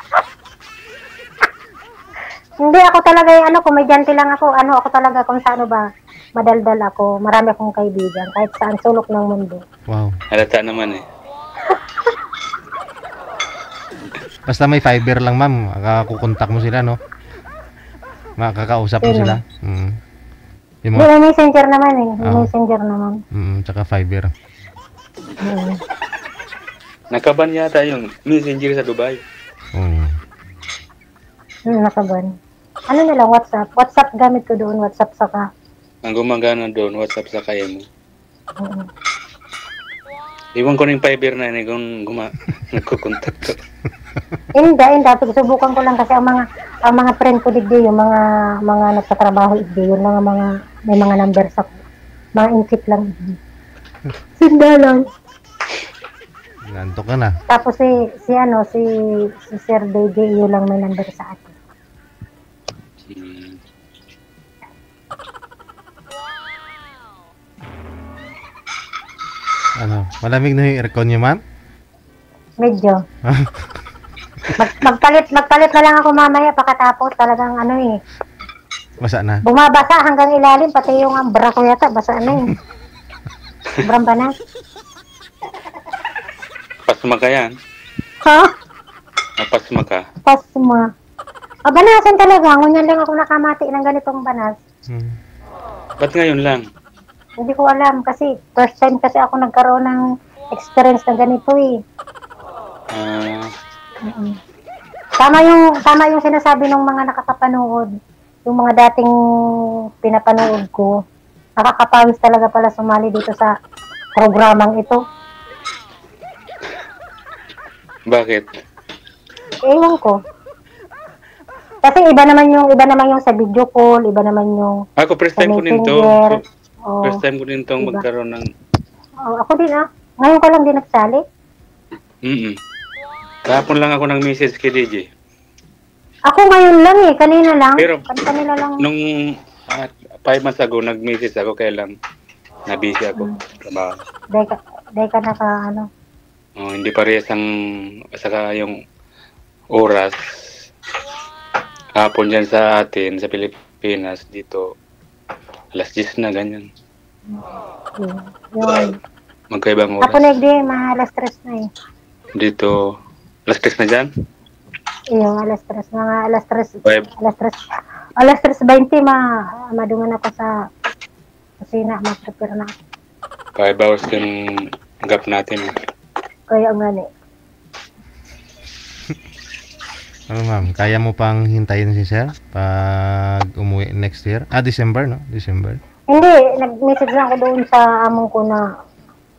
Hindi ako talaga komedyante lang ako. Ako talaga kung saan ba, madaldal ako. Marami akong kaibigan, kahit saan sulok ng mundo. Wow. Halata naman Basta may fiber lang, ma'am. Kukontak mo sila, no? Makakausap mo sila. Yung May messenger naman Messenger naman. Tsaka fiber. Nakaban yata yung messenger sa Dubai. Nakaban. Ano na lang, WhatsApp. WhatsApp gamit ko doon, WhatsApp saka. Ang gumagana doon, WhatsApp sa kaya mo. Iwan ko ng fiber na kung nagkukontak ko. Hindi. Subukan ko lang kasi ang mga friend ko digdi, yung mga nagtatrabaho digdi, yun lang ang may mga numbers ako. Mga insip lang. Sinda lang. Nantok ka na. Tapos si Sir DJ, yun lang may number sa atin. Malamig na yung aircon niyo, ma'am? Medyo. Magpalit na lang ako mamaya pagkatapos talagang Basa na. Bumabasa hanggang ilalim, pati yung bra ko yata, basa na Sobrang banat. Pasma ka yan? Ha? Pasma ka? Pasma. Banasan talaga. Ngunyan lang ako nakamati ng ganitong banas. Ba't ngayon lang? Hindi ko alam kasi first time kasi ako nagkaroon ng experience na ganito Tama yung sinasabi ng mga nakakapanood. Yung mga dating pinapanood ko. Nakakapawis talaga pala sumali dito sa programang ito. Bakit? Ewan ko. Kasi iba naman yung sa video call, iba naman yung ako first time ko din to. Oh, first time ko din to magkaroon ng ako din Ngayon ko lang din nagsali. Kahapon lang ako ng message kay DJ. Ako ngayon lang kanina lang. Pero kanina lang. Nung 5 months ago nag-message ako kaya lang na-busy ako. Trabaho. Dahil ka naka hindi parehas ang saka yung oras. Hapon dyan sa atin, sa Pilipinas, dito, alas 10 na, ganyan. Yun. Magkaibang oras. Ako na mga alas 3 na Dito, alas 3 na dyan? Iyo, alas 3. Mga alas 3:20, madungan ako sa kusina, mag-prepare na ako. 5 hours yung gap natin. Kaya nga ma'am, kaya mo pang hintayin si sir pag umuwi next year? December, no? December. Hindi, nag-message lang ako doon sa among ko na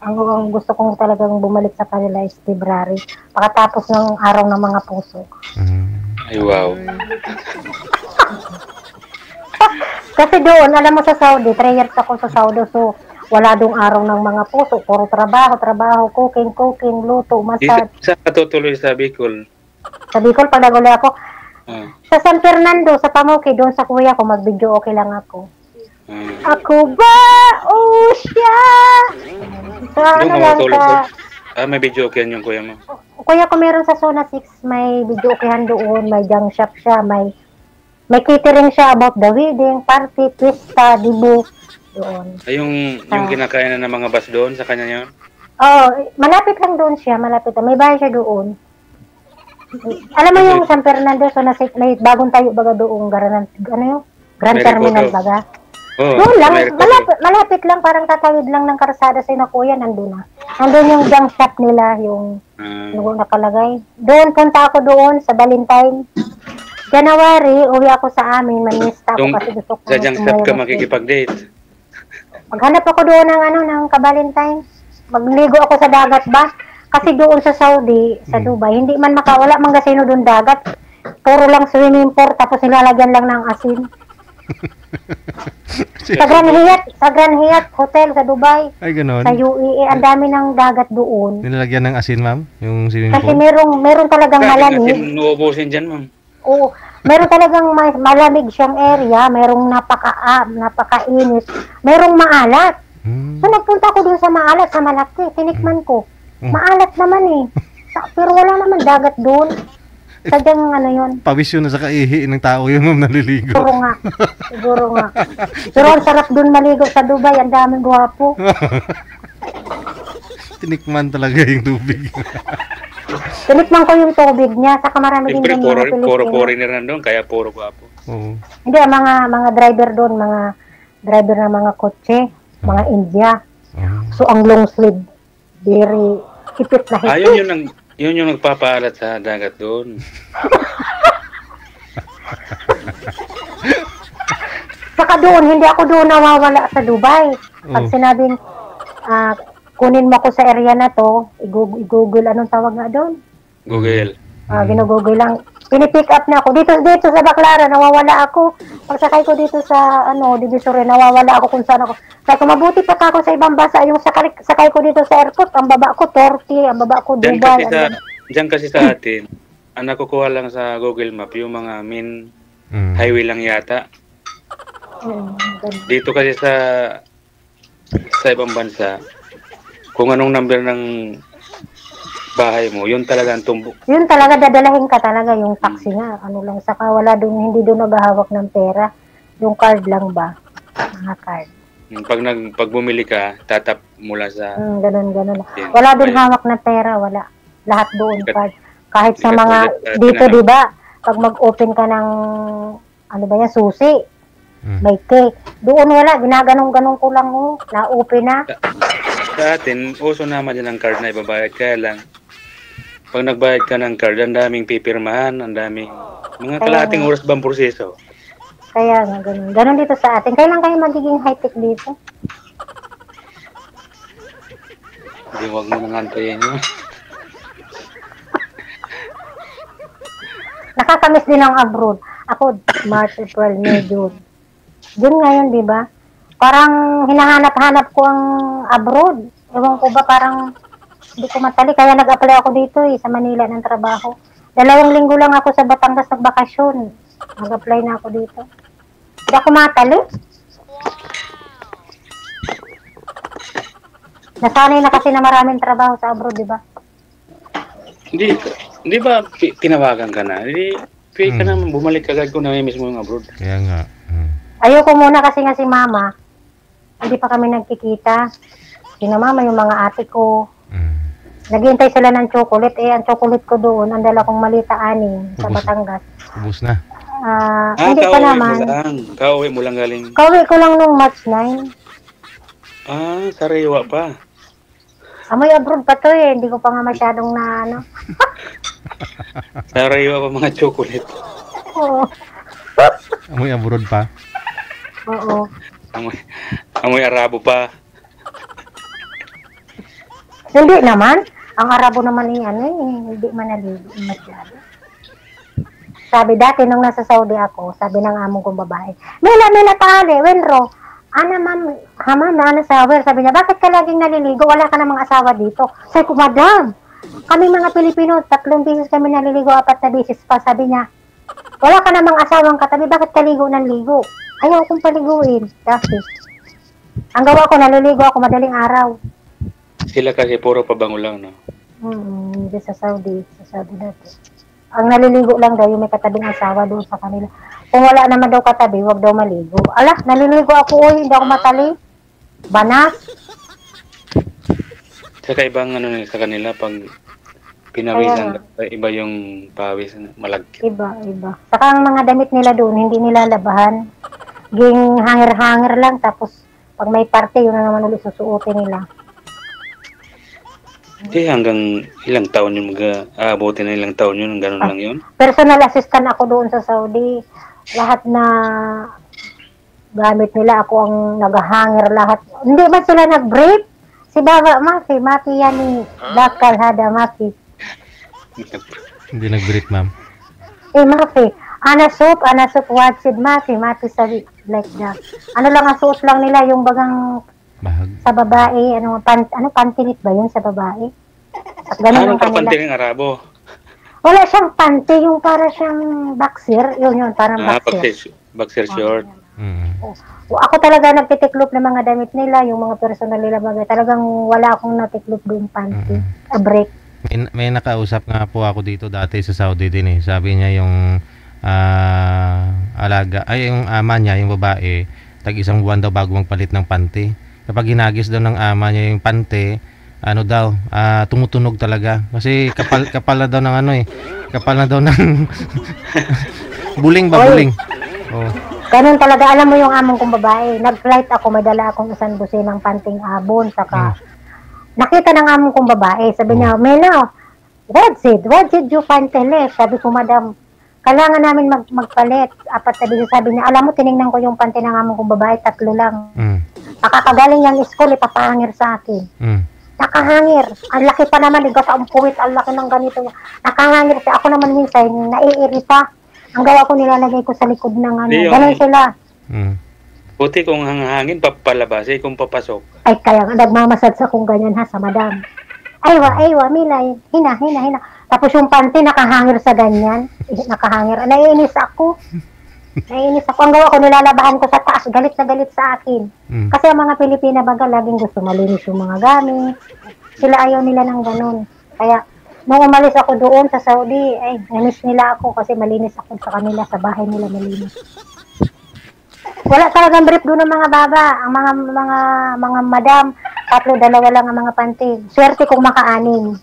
ang gusto kong talagang bumalik sa kanila is February. Pagkatapos ng araw ng mga puso. Ay, wow. Kasi doon, alam mo sa Saudi, 3 years ako sa Saudi, so wala doong araw ng mga puso. Puro trabaho, cooking, luto, massage. Saan ka tutuloy sa Bicol? Sa Bicol, pag naguli ako. Sa San Fernando, sa Pamuki, doon sa kuya ko, mag-video okay lang ako. Ako ba o siya? Sa May video okay yung kuya mo. Kuya ko meron sa Zona 6, may video okayan doon, may junk shop siya, may catering siya about the wedding, party, pista, dibu, doon. Ay, yung kinakain na ng mga bus doon, sa kanya yun? Oo, malapit lang doon siya, malapit lang. May bahay siya doon. Alam mo yung San Fernando, Zona 6, may bagong tayo baga doon, Grand Terminal baga. Oo, Doon lang, malapit lang, parang tatawid lang ng karsada sa kuya, nandun na. Nandun yung junk shop nila, yung nakalagay. Doon, punta ako doon sa Valentine. January, uwi ako sa amin, manista ako kasi gusto ko. Sa junk shop ka makikipag-date? Maghanap ako doon ng ka-Valentine. Magligo ako sa dagat ba? Kasi doon sa Saudi, sa Dubai, hindi man wala mang gasino doon dagat. Puro lang swimming pool, tapos nilalagyan lang ng asin. Sa Grand Hyatt Hotel sa Dubai. Ay, ganun. Sa UAE, ang dami ng dagat doon. Nilalagyan ng asin, ma'am? Yung swimming Kasi pool? meron talagang malamig. Kasi nuubusin dyan, ma'am. Oo. Meron talagang malamig siyang area. Merong napakainit. Merong maalat. So, nagpunta ko doon sa maalat, sa malaki. Tinikman ko. Maalat naman eh. Pero wala naman dagat doon. Sadyang yun. Pawis yun na sa kaihi ng tao yun, ma'am, naliligo. Siguro nga. Pero ang sarap doon maligo sa Dubai. Ang daming gwapo. Tinikman talaga yung tubig. Tinikman ko yung tubig niya. Saka marami din Siyempre, yung mga Pilipino. puro foreigner na doon, kaya puro gwapo. Oo. Hindi, mga driver doon, mga driver ng mga kotse, mga India. So, ang long sleeve, very hipit na hipit. Yun yung nagpapaalat sa dagat doon. Saka doon, hindi ako doon nawawala sa Dubai. Pag sinabing, kunin mo ako sa area na to, i-google, anong tawag nga doon? Google. Ginugoogle lang. Pinipick up na ako. Dito sa Baclaran, nawawala ako. Pagsakay ko dito sa, Divisoria, nawawala ako kung saan ako. Sabi ko, mabuti pa ako sa ibang bansa. Yung sakay ko dito sa airport, ang baba ko Turkey, ang baba ko Dubai. Diyan kasi sa atin, ang nakukuha lang sa Google Map, yung mga main highway lang yata. Dito kasi sa ibang bansa, kung anong number ng bahay mo, yun talaga ang tumbok. Yun talaga, dadalahin ka talaga yung taxi nga. Saka wala doon, hindi doon naghahawak ng pera. Yung card lang ba? Mga card. Pag bumili ka, tatap mula sa... ganun. Wala doon hawak na pera, wala. Lahat doon, card. Kahit sa mga, dito, di ba? Pag mag-open ka ng, susi, may cake. Doon wala, ginaganong-ganong ko lang, na-open na. Sa atin, uso naman yan ang card na ibabayad. Kaya lang, pag nagbayad ka ng card, ang daming pipirmahan, ang daming mga kalahating oras bang proseso. Kaya nga, ganun. Ganun dito sa atin. Kailan kayo magiging high-tech dito? Hindi, huwag mo nang antayin yun. Nakakamiss din ang abroad. Ako, March, April, May, June. June ngayon, di ba? Parang hinahanap-hanap ko ang abroad. Ewan ko ba, parang hindi ko matali. Kaya nag-apply ako dito sa Manila ng trabaho. 2 linggo lang ako sa Batangas nagbakasyon. Nag-apply na ako dito. Hindi ako matali. Nasanay na kasi na maraming trabaho sa abroad, di ba? Hindi ba tinawagan ka na? Hindi, pwede ka naman bumalik agad kung namimiss mo yung abroad. Kaya nga. Ayoko muna kasi nga si mama, hindi pa kami nagkikita. Si mama, yung mga ate ko. Naghihintay sila ng chocolate. Ang chocolate ko doon, ang dala kong malita aning sa Batangas. Ubus na. Hindi pa naman. Kauwi mo lang galing. Kauwi ko lang nung March 9. Sariwa pa. Amoy abroad pa to hindi ko pa nga masyadong na Sariwa pa mga chocolate. Oo. Amoy abroad pa? Oo. Amoy Arabo pa. Hindi naman. Ang Arabo naman hindi man naligo masyado. Sabi dati nung nasa Saudi ako, sabi ng among kong babae, Mela pale, Wenro, ma'am, sabi niya, bakit ka laging naliligo? Wala ka namang asawa dito. Sabi ko, madam, kami mga Pilipino, 3 beses kami naliligo, 4 na beses pa. Sabi niya, wala ka namang asawang katabi, bakit ka ligo ng ligo? Ayaw kong paliguin. Kasi, ang gawa ko, naliligo ako madaling araw. Sila kasi puro pabango lang, no? Hindi sa Saudi dati. Ang naliligo lang daw yung may katabing asawa doon sa kanila. Kung wala naman daw katabi, wag daw maligo. Ala, naliligo ako, hindi ako matali. Banas. Saka ibang ano sa kanila, pag pinawisan, iba yung pawis, malagkit. Iba. Saka ang mga damit nila doon, hindi nila labahan. Ging hanger-hanger lang, tapos pag may party, yun na naman ulit susuotin nila. Hanggang ilang taon yung mag-aabutin na ilang taon yun, ganun lang yun? Personal assistant ako doon sa Saudi. Lahat na gamit nila, ako ang nag-hanger lahat. Hindi ba sila nag-break? Si Baba Maki yan ni Dakal Hada Maki. Hindi nag-break, ma'am. Maki, ana soup, watchid Maki sabi, like that. Ano lang ang suot lang nila, yung bagang Bahag. sa babae, pantinit ba yun sa babae? At ganun yung kanila. Panty ng Arabo? Wala siyang panty, yung para siyang boxer, yun, parang boxer. Boxer short. Ako talaga nagtitiklop ng mga damit nila, yung mga personal nila bagay. Talagang wala akong natiklop doon panty. A break. May nakausap nga po ako dito dati sa Saudi din eh. Sabi niya yung yung ama niya, yung babae, tag-isang buwan daw bago magpalit ng panty. Kapag ginagis daw ng ama niya yung panty, tumutunog talaga. Kasi kapal na daw ng kapal na daw ng buling ba, buling. Oh. Ganun talaga, alam mo yung among kong babae. Nag-flight ako, may dala akong isang dosenang panting abon, saka nakita ng among kong babae. Sabi niya, Melo, what's it you panty left? Sabi ko, madam, kailangan namin magpalit. Sabi niya, alam mo, tinignan ko yung panty ng among kong babae, 3 lang. Nakakagaling yung school, ipapahangir sa akin. Nakahangir. Ang laki pa naman, igas ang puwit, ang laki ng ganito. Nakahangir siya. Ako naman minsan, naiiri pa. Ang gawa ko, nilalagay ko sa likod ng ganun sila. Buti kung hangin, papalabas, kung papasok. Ay, kaya nagmamasad sa kung ganyan sa madam. Aywa, Milay, hina. Tapos yung panty, nakahangir sa ganyan. Nakahangir. Naiinis ako. Ang gawa ko, nilalabahan ko sa taas. Galit na galit sa akin. Kasi ang mga Pilipina baga, laging gusto malinis yung mga gamit. Sila ayaw nila ng ganun. Kaya, nung umalis ako doon sa Saudi, namiss nila ako kasi malinis ako sa kanila, sa bahay nila malinis. Wala talagang brief doon ng mga baba. Ang mga madam, 3, 2 lang ang mga panty. Swerte kung maka-anim.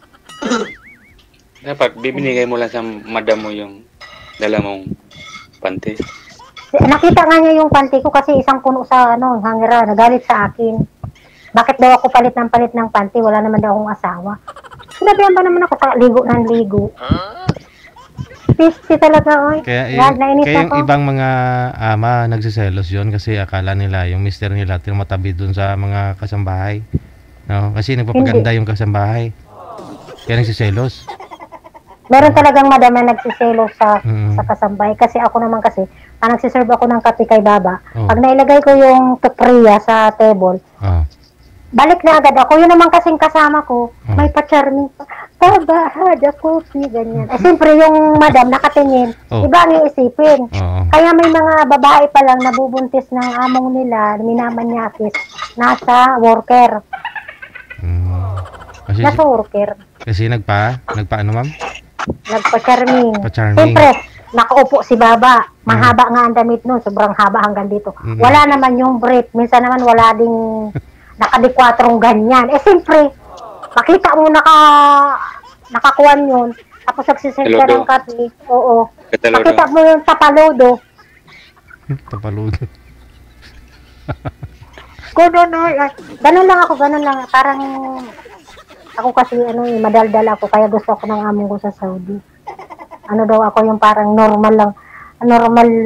Dapat, bibinigay mo lang sa madam mo yung dala mong panty. Nakita nga niya yung panty ko kasi isang puno sa hangera, nagalit sa akin. Bakit daw ako palit ng panty? Wala naman daw akong asawa. Sinabihan ba naman ako sa ligo ng ligo? Pisti talaga, oy. Kaya yung ibang mga ama nagsiselos yun kasi akala nila yung mister nila matabi dun sa mga kasambahay. No? Kasi nagpapaganda yung kasambahay. Kaya nagsiselos. Meron talagang madam na nagsiselos sa kasambahay. Kasi ako naman kasi, nagsiserve ako ng kape kay Baba. Pag nailagay ko yung tukriya sa table, balik na agad ako. Yun naman kasing kasama ko, may pa-charming pa. Baba, hada coffee, ganyan. Siyempre yung madam nakatingin, iba ang iisipin. Kaya may mga babae pa lang nabubuntis ng among nila, minamanyakis, nasa worker. Nasa worker. Kasi nagpa-ano ma'am? Nagpa-charming. Siyempre, nakaupo si Baba. Mahaba nga ang damit nun. Sobrang haba hanggang dito. Wala naman yung brief. Minsan naman wala ding nakadikwatrong ganyan. Siyempre, makita mo nakakuan yun. Tapos nagsisend ka ng kape. Oo. Makita mo yung tapaludo. Tapaludo. Ganun lang. Parang ako kasi madaldal ako. Kaya gusto ko ng among ko sa Saudi. Ako yung parang normal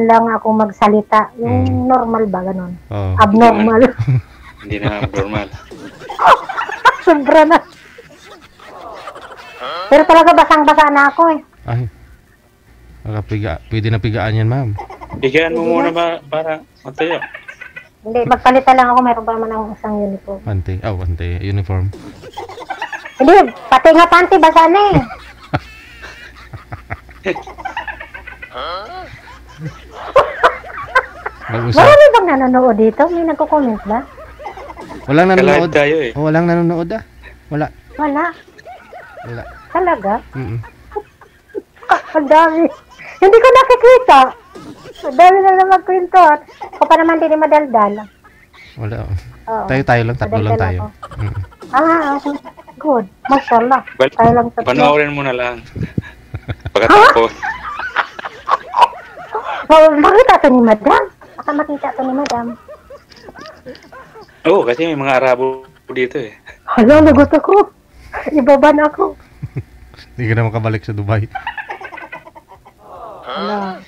lang ako magsalita. Yung normal ba, ganun? Abnormal. Hindi na abnormal. Sobra na. Pero talaga basang-basa na ako Ay. Pwede na pigaan yan, ma'am. Pigaan mo muna ba para matayo? Hindi, magpalitan lang ako. Meron pa naman akong isang uniform. Panty, uniform. Hindi, pati nga panty, basa na Marami bang nanonood dito? May nagko-comment ba? Walang nanonood. Walang nanonood Wala. Wala. Wala. Talaga? Mm. Ang dami. Hindi ko nakikita. Ang dami na lang magkwentuhan. Ako pa naman din madaldal. Wala. Oo. Tayo lang, tatlo lang Madaldal tayo. ako. Mm. Okay. Good. Mashallah. Tayo lang tatlo. Panoorin mo na lang. Pagkatapos. Oh, makita to ni Madam. Baka makita to ni Madam. Oo, kasi may mga Arabo dito eh. Hala, nagot ako. Ibaban ako. Hindi ka na makabalik sa Dubai. Hala.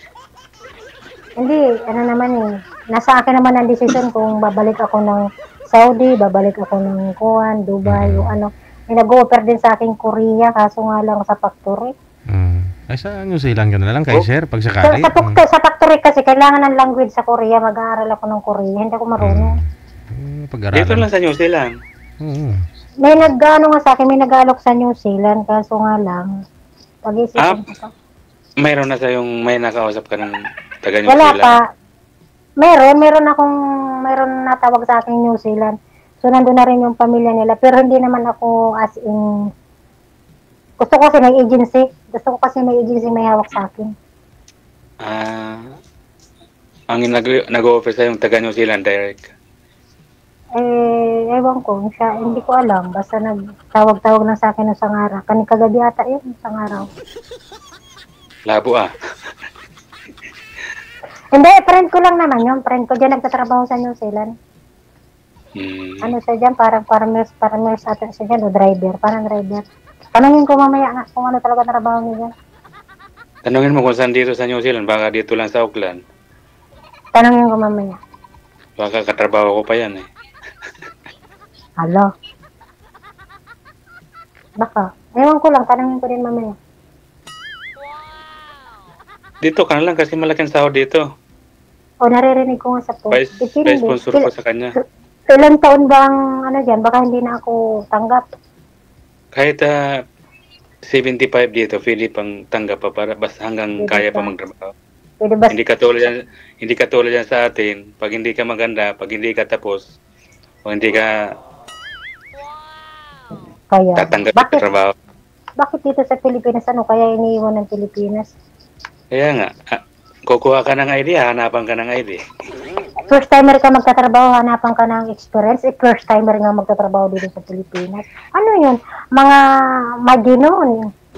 Hindi, ano naman eh. Nasa akin naman ang desisyon kung babalik ako ng Saudi, babalik ako ng Kuwait, Dubai, yung ano. May nag-offer din sa akin Korea, kaso nga lang sa factory. Ay, sa New Zealand ka na lang kay sir, pag sakali. Sa factory kasi kailangan ng language sa Korea, mag-aaral ako ng Korea, hindi ako marunong. Pag-aralan. Dito lang sa New Zealand. May nag-ano nga sa akin, may nag-alok sa New Zealand, kaso nga lang, pag-isipan ko pa. Mayroon na may nakausap ka ng taga New Wala Zealand? pa. Meron natawag sa akin New Zealand. So, nandun na rin yung pamilya nila. Pero hindi naman ako as in, gusto ko kasi may agency. Gusto ko kasi may agency may hawak sa akin. Ang nag-offer sa yung taga New Zealand direct? Ewan ko. Hindi ko alam. Basta nagtawag-tawag lang sa akin ng sangara. Kagabi ata yun, sangaraw. Labo ah. Hindi, friend ko lang naman yun. Friend ko dyan nagtatrabaho sa New Zealand. Ano siya dyan? Parang nurse ata siya dyan. O driver. Parang driver. Tanungin ko mamaya nga kung ano talaga trabaho niya dyan. Tanungin mo kung saan dito sa New Zealand. Baka dito lang sa Auckland. Tanungin ko mamaya. Baka katrabaho ko pa yan eh. Hala. Baka. Ewan ko lang. Tanungin ko din mamaya. Dito ka na lang kasi malaking sahod dito. O, naririnig ko nga sa post. By sponsor ko sa kanya. Ilang taon bang ano dyan? Baka hindi na ako tanggap. Kahit 75 dito, pwede pang tanggap pa para basta hanggang Pwede kaya pa. pa magtrabaho. Pwede ba? Hindi katulad yan sa atin. Pag hindi ka maganda, pag hindi ka tapos, o hindi ka Kaya. tatanggap sa trabaho. Bakit dito sa Pilipinas ano? Kaya iniiwan ng Pilipinas? Kaya nga, kukuha ka ng ID, hanapan ka ng ID. First timer ka magtatrabaho, hanapan ka ng experience. First timer nga magtatrabaho dito sa Pilipinas. Ano yun? Mga maginoon.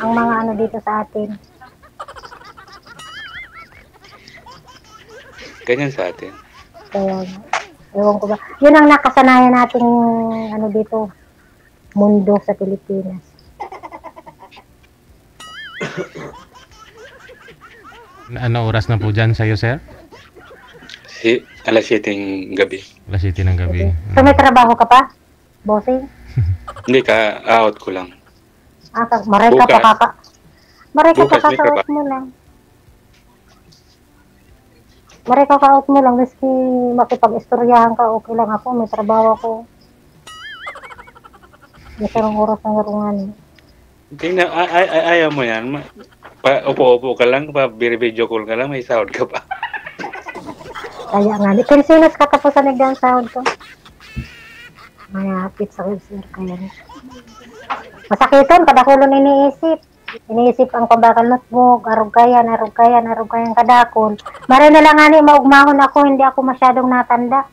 Ang mga ano dito sa atin. Ganyan sa atin. Kaya, ewan ko ba. Yun ang nakasanayan nating ano dito, mundo sa Pilipinas. Ano oras na po dyan sa'yo, sir? Alas 7 ng gabi. Alas 7 ng gabi. So may trabaho ka pa? Bossing? Hindi ka, out ko lang. Maray ka Bukas. pa Maray ka pa Bukas may kaka-out mo lang. Maray ka ka-out mo lang. Miski makipag-istoryahan ka, okay lang ako. May trabaho ako. May sarong oras ng garungan. Tingnan, ayaw mo yan. Upo-upo ka lang, video call ka lang, may sahod ka pa. Kaya nga, di Kinsinas katapusan nagdang sahod ko. Mayapit sa sir, kaya nga. Masakiton, kadakulon iniisip. Iniisip ang pambakal notebook, arugayan kadakol. Maray na lang ani, maugmahon ako, hindi ako masyadong natanda.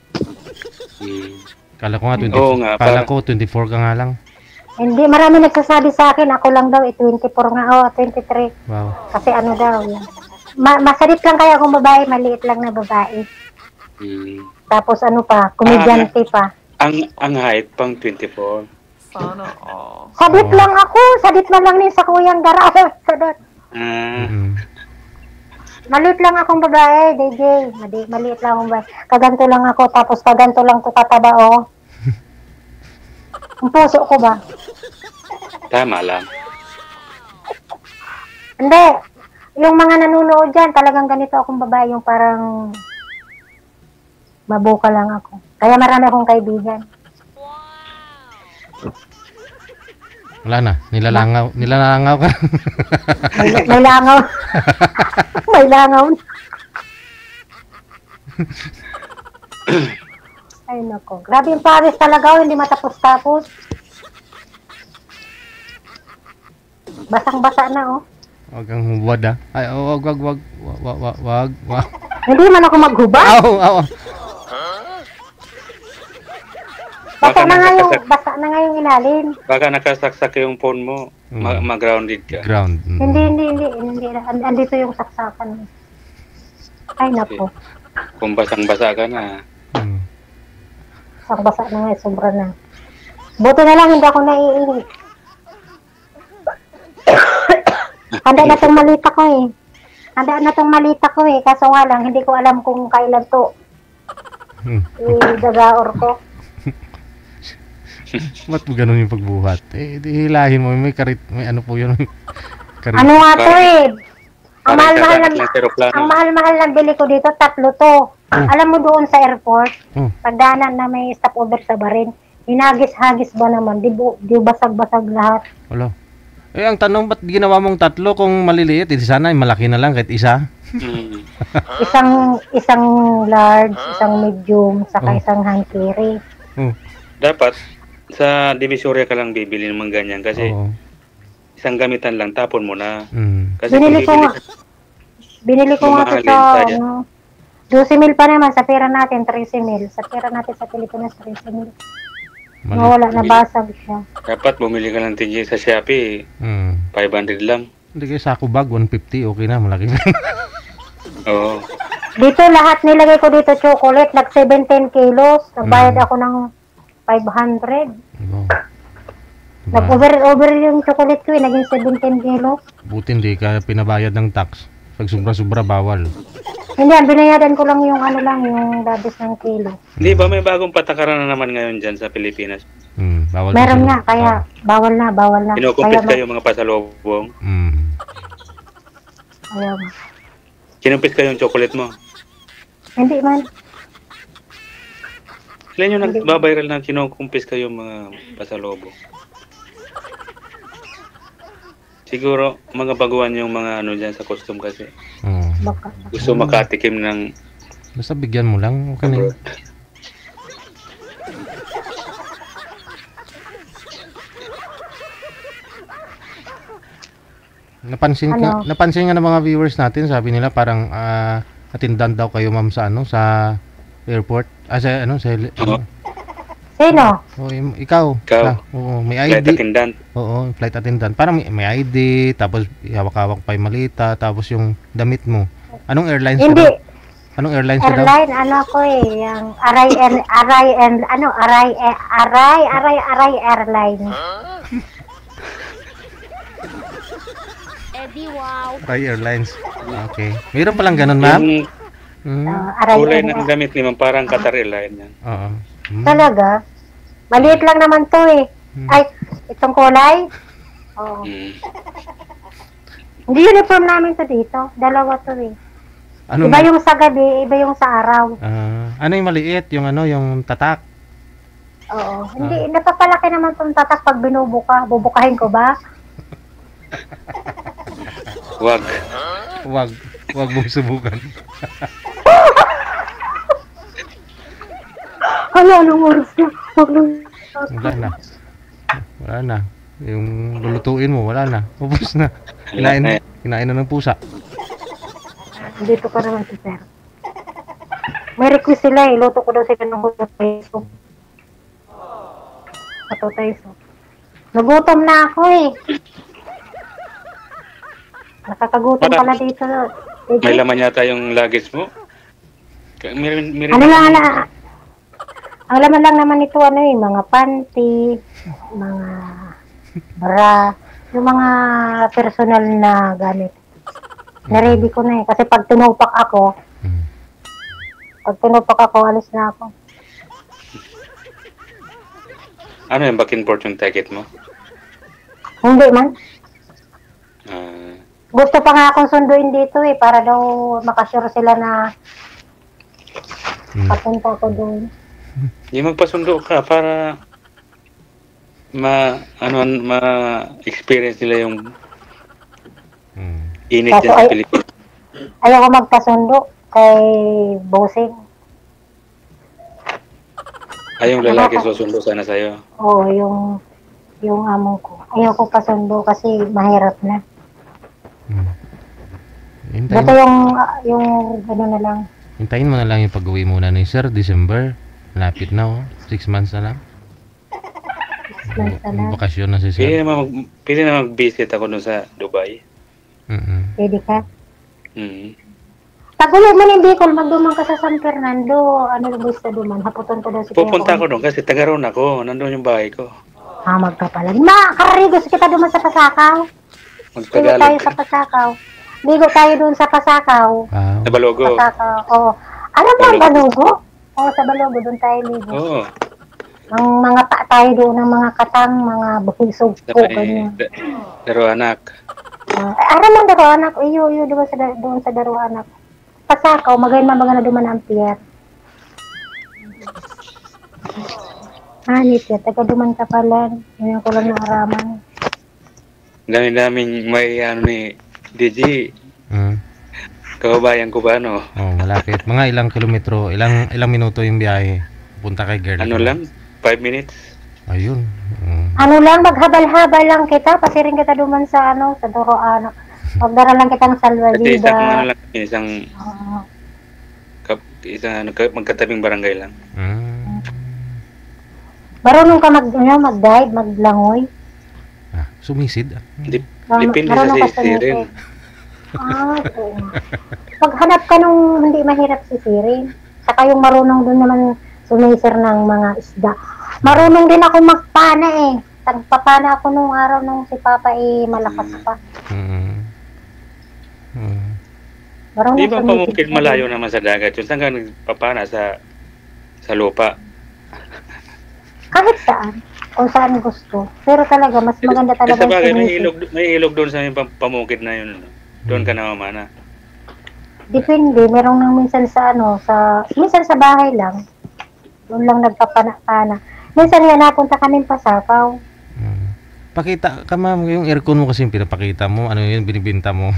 Kala ko nga 24, Oo nga, kala ko 24 ka nga lang. Hindi, marami nagsasabi sa akin, ako lang daw, 24 nga, 23. Wow. Kasi ano daw, yun. Masalit lang kaya akong babae, maliit lang na babae. Tapos ano pa, komedyante pa. Ang height pang 24. Sadit lang ako, sadit na lang ni sa kuyang garaw. Sadot. Maliit lang akong babae, DJ. Maliit lang akong babae. Kaganto lang ako, tapos kaganto lang ko kataba, oh. Ang puso ko ba? Tama lang. Hindi. Yung mga nanonood dyan, talagang ganito akong babae, yung parang mabuka lang ako. Kaya marami akong kaibigan. Wala na, nilalangaw ka. May langaw. May langaw. Ay nako. Grabe yung Paris talaga, hindi matapos-tapos. Basang-basa na, oh. Wag kang hubad ah. Ay, wag. Hindi man ako maghubad. Aw. Basa na nga yung ilalim. Baka nakasaksak yung phone mo. Mag-grounded ka. Ground. Hindi. Andito yung saksakan. Ay, napo. Kung basang-basa ka na. Basang-basa na nga, sobra na. Buti na lang, hindi ako naiihi. Handa na tong malita ko eh. Kaso nga lang, hindi ko alam kung kailan to. Idagaor ko. Ba't mo ganun yung pagbuhat? Eh, di hilahin mo. May karit, may ano po yun. Karit. Ano nga to eh? Ang mahal-mahal ng bili ko dito, 3 to. Alam mo doon sa airport, pagdaanan na may stopover sa Barin, hinagis-hagis ba naman? Di basag-basag lahat. Wala. Eh, ang tanong, ba't ginawa mong 3 kung maliliit? Hindi sana, malaki na lang kahit isa. Isang large, isang medium, saka isang hand carry. Dapat, sa Divisoria ka lang bibili ng mga ganyan kasi isang gamitan lang, tapon mo na. Kasi binili ko nga sa 12,000 pa naman, sa pera natin 13,000. Sa pera natin sa Pilipinas 13,000. Wala, nabasag siya. Dapat bumili ka ng tingin sa Shopee, 500 lang. Hindi kayo sako bag, 150, okay na, malaki na. Oo. Dito lahat nilagay ko dito chocolate, nag 17 kilos. Nagbayad ako ng 500. Nag-over yung chocolate ko naging 17 kilos. Buti hindi ka pinabayad ng tax. Pag sobra-sobra, bawal. Hindi, binayadan ko lang yung yung labis ng kilo. Hindi ba may bagong patakaran na naman ngayon dyan sa Pilipinas? Bawal. Meron nga, kaya bawal na. Kinukumpit kayo mga pasalubong? Ayaw. Kinumpit kayo yung chocolate mo? Hindi man. Ilan yung nagbabiral na kinukumpis kayo mga pasalubong? Siguro, mga baguhan yung mga ano dyan sa custom kasi. Gusto makatikim ng... Basta bigyan mo lang. Okay na yun. Napansin nga ng mga viewers natin, sabi nila parang attendant daw kayo ma'am sa airport. Sino? Ikaw. May ID. Flight attendant. Oo, flight attendant. Parang may ID, tapos hawak-hawak pa yung malita, tapos yung damit mo. Anong airlines ka daw? Anong airlines ka daw? Airline, yung Aray Airline. Eddie, wow. Aray Airlines. Okay. Mayroon palang ganun, ma'am? Kulay ng damit ni ma'am, parang Qatar Airline yan. Oo. Talaga? Maliit lang naman to eh. Ay, itong kulay? Oo. Hindi uniform namin to dito. Dalawa to eh. Iba yung sa gabi, iba yung sa araw. Ano yung maliit? Yung tatak? Oo. Hindi, napapalaki naman tong tatak pag binubuka. Bubukahin ko ba? Wag mong subukan. Anong oras na? Wala na. Yung lulutuin mo, wala na. Ubus na. Kinain na ng pusa. Dito ka naman si sir. May request sila luto ko daw sila ng hutay-so. Hutay-so. Nagutom na ako eh. Nakakagutom pala dito. May laman yata yung luggage mo? Ang laman lang naman ito, mga panty, mga bra, yung mga personal na gamit. Na-ready ko na eh. Kasi pag tinupak ako, alis na ako. Ano yung back and forth yung ticket mo? Hindi man. Gusto pa nga akong sunduin dito eh, para daw makasure sila na papunta ko doon. Hindi magpasundo ka para ma-experience nila yung init dyan sa Pilipinas. Ayaw ko magpasundo kay Bossing. Ay, yung lalaki susundo sana sa'yo. Oo, yung amo ko. Ayaw ko pasundo kasi mahirap na. Dito yung ano na lang. Hintayin mo na lang yung pag-uwi muna ni Sir, December. Lapit na, oh. 6 months na lang. 6 months na lang. Bakasyon na si Sir. Pwede na mag-visit ako dun sa Dubai. Pwede ka? Mm. Tagulo mo ng Bicol, magdumang ka sa San Fernando. Ano gusto duman? Haputon ko daw si Pupunta ako doon kasi taga roon ako. Nandun yung bahay ko. Magpapalag. Karigos kita duman sa Pasakaw. Ligo tayo sa Pasakaw. Ligo tayo doon sa Pasakaw. Sa Balogo. Pasakaw, oo. Alam mo ang Balogo? Oo, sa Balogo, doon tayo ligo. Oo. Ang mga tayo doon, ng mga katang, mga buhisog po, ganyan. Daro anak. Aram ang Daro anak. Iyo, doon sa Daro anak. Pasakaw, magayon mabaga na duman ang pier. Hanip ya, taga duman ka pala. Yan ko lang naaraman. Dami-daming may ano ni DJ. Kababayan ko ba ano? Malapit. Mga ilang kilometro, ilang minuto yung biyahe. Punta kay girl. Ano lang? 5 minutes? Ayun. Ano lang, maghabal-habal lang kita. Pasirin kita duman sa sa Daro anak. Magdara lang kitang salvavida. Isang magkatabing barangay lang. Marunong ka mag-dive, maglangoy? Sumisid. Depende sa sisirin. Oo. Paghanap ka nung hindi mahirap sisirin. Saka yung marunong doon naman sumisir ng mga isda. Marunong din ako magpana eh. Tagpapana ako nung araw nung si Papa malakas pa. Di ba pamukid malayo naman sa dagat? Yung saan ka nagpapana sa lupa? Kahit saan. Kung saan gusto. Pero talaga, mas maganda talaga. Sa bagay, may ilog doon sa pamukid na yun. Doon ka namamana. Depende. Merong nang minsan minsan sa bahay lang. Doon lang nagpapana-pana. Minsan nga napunta kami Pasakaw. Pakita ka ma'am, yung aircon mo kasi yung pinapakita mo, ano yun, binibinta mo.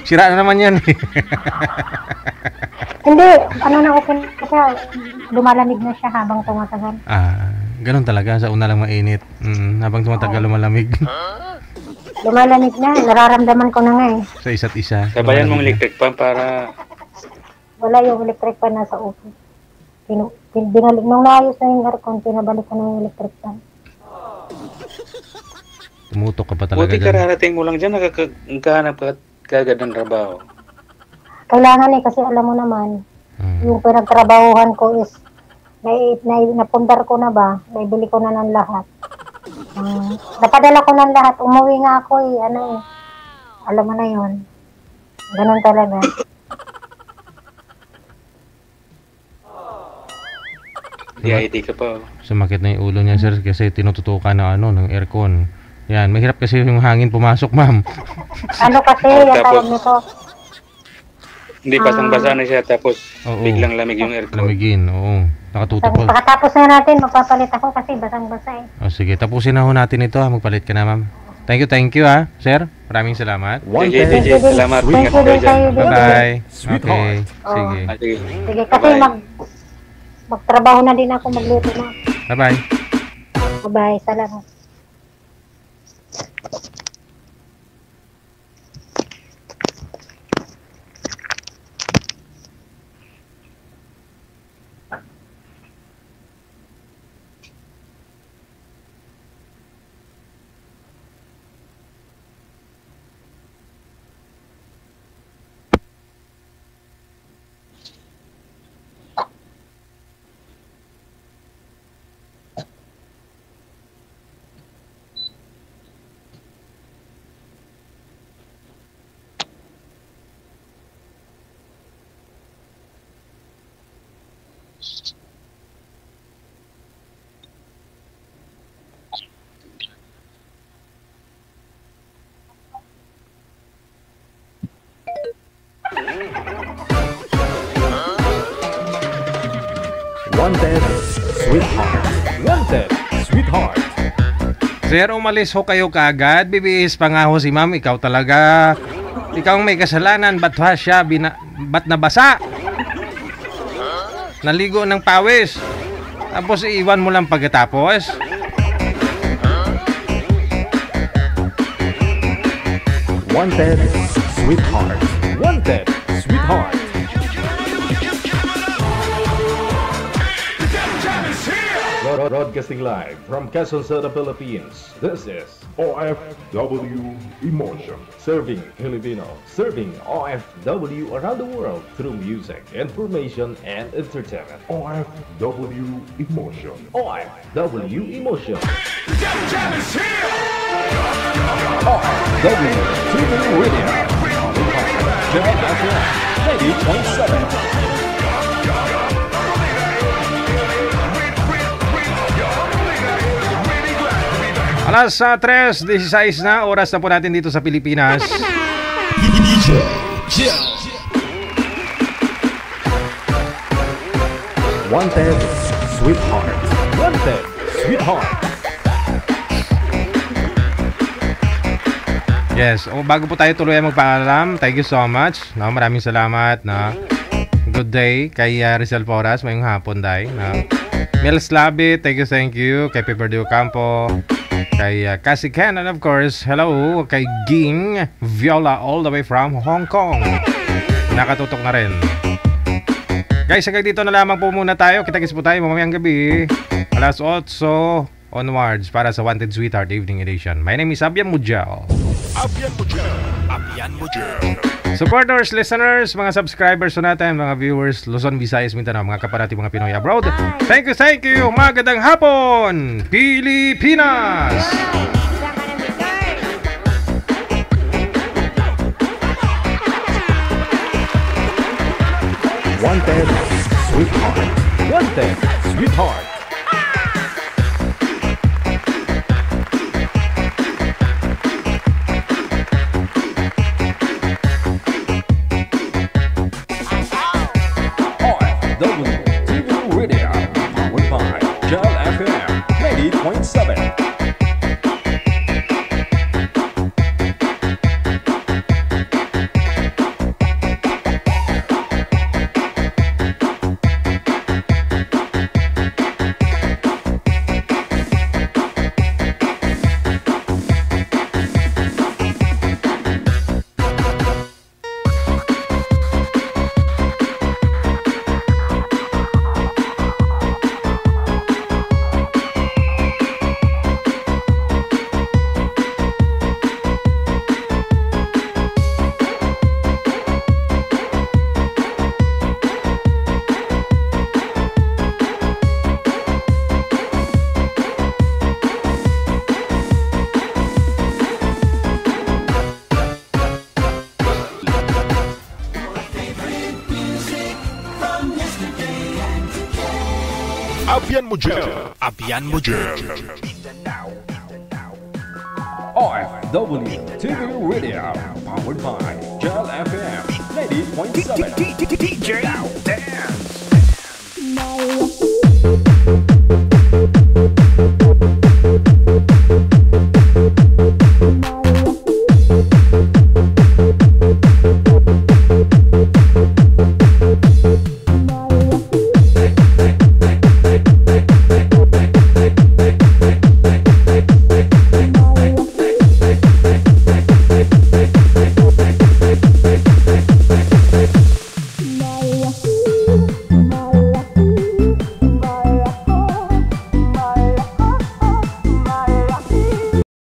Sira na naman yan. Hindi, na-open kasi lumalamig na siya habang tumatagal. Ganun talaga, sa una lang mainit. Habang tumatagal lumalamig. Lumalamig na, nararamdaman ko na nga eh. Sa isa't isa. Sabayan mong electric pan para... Wala yung electric pan nasa office. Binalik, nung naayos na yung aircon, pinabalik ko na yung electric pan. Tumutok ka pa talaga. Buti kararating mo lang dyan, nagkahanap ka kagad ng trabaho. Kailangan kasi alam mo naman, yung pinagtrabahuhan ko is, napundar ko na ba, naibili ko na ng lahat. Napadala ko ng lahat, umuwi nga ako alam mo na yun. Ganun talaga. DIT ka pa. Sumakit na yung ulo niya sir kasi tinututukan ng aircon. Yan, mahirap kasi yung hangin pumasok, ma'am. Ano kasi, yung tawag nito? Hindi, basang-basa na siya, tapos biglang lamig yung aircon. Lamigin, oo. Nakatutok po. Pagkatapos na natin, magpapalit ako kasi basang-basa eh. Sige, tapusin na ho natin ito ha. Magpalit ka na, ma'am. Thank you, ha, sir. Maraming salamat. DJ, salamat. Bye-bye. Okay, sige. Sige, kasi magtrabaho na din ako, magluto na. Bye-bye. Bye-bye, salamat. Wanted, sweetheart. Wanted, sweetheart. Sir, umalis ho kayo kaagad. Bibihis pa nga ho si ma'am. Ikaw talaga. Ikaw ang may kasalanan. Ba't siya ba't nabasa? Naligo ng pawis. Tapos iiwan mo lang pagkatapos. Wanted, Sweetheart. Wanted, Sweetheart. Broadcasting live from Quezon City, Philippines. This is OFW Emotion. Serving Filipino, serving OFW around the world through music, information, and entertainment. OFW Emotion. OFW Emotion. Jam Jam is here! OFW TV Radio. Jam FM 90.7. Alas 3:16 na, oras na po natin dito sa Pilipinas. Wanted, Sweetheart. Wanted, Sweetheart. Yes, bago po tayo tuloy magpaalam, thank you so much. No, maraming salamat na good day kay Rizal Porras, mayong hapon day. No. Mel Slabi, thank you kay Pepper Dio Campo, kay Cassie Ken, and of course, hello kay Ging Viola all the way from Hong Kong. Nakatutok na rin. Guys, hanggang dito na lamang po muna tayo. Kita-kits po tayo mamayang gabi. Alas 8 onwards para sa Wanted Sweetheart Evening Edition. My name is Abian Mujal. Abian Mujal. Abian Mujal. Supporters, listeners, mga subscribers natin, mga viewers, Luzon, Visayas, Mindanao, mga kaparati, mga Pinoy abroad. Thank you. Magandang hapon, Pilipinas! Wanted, Sweetheart. Wanted, Sweetheart. WTV Radio, powered by Gel FM 90.7. Abian Mujal. Abian Mujal. OFW TV Radio, powered by Gel FM 90.7. DJ Dance.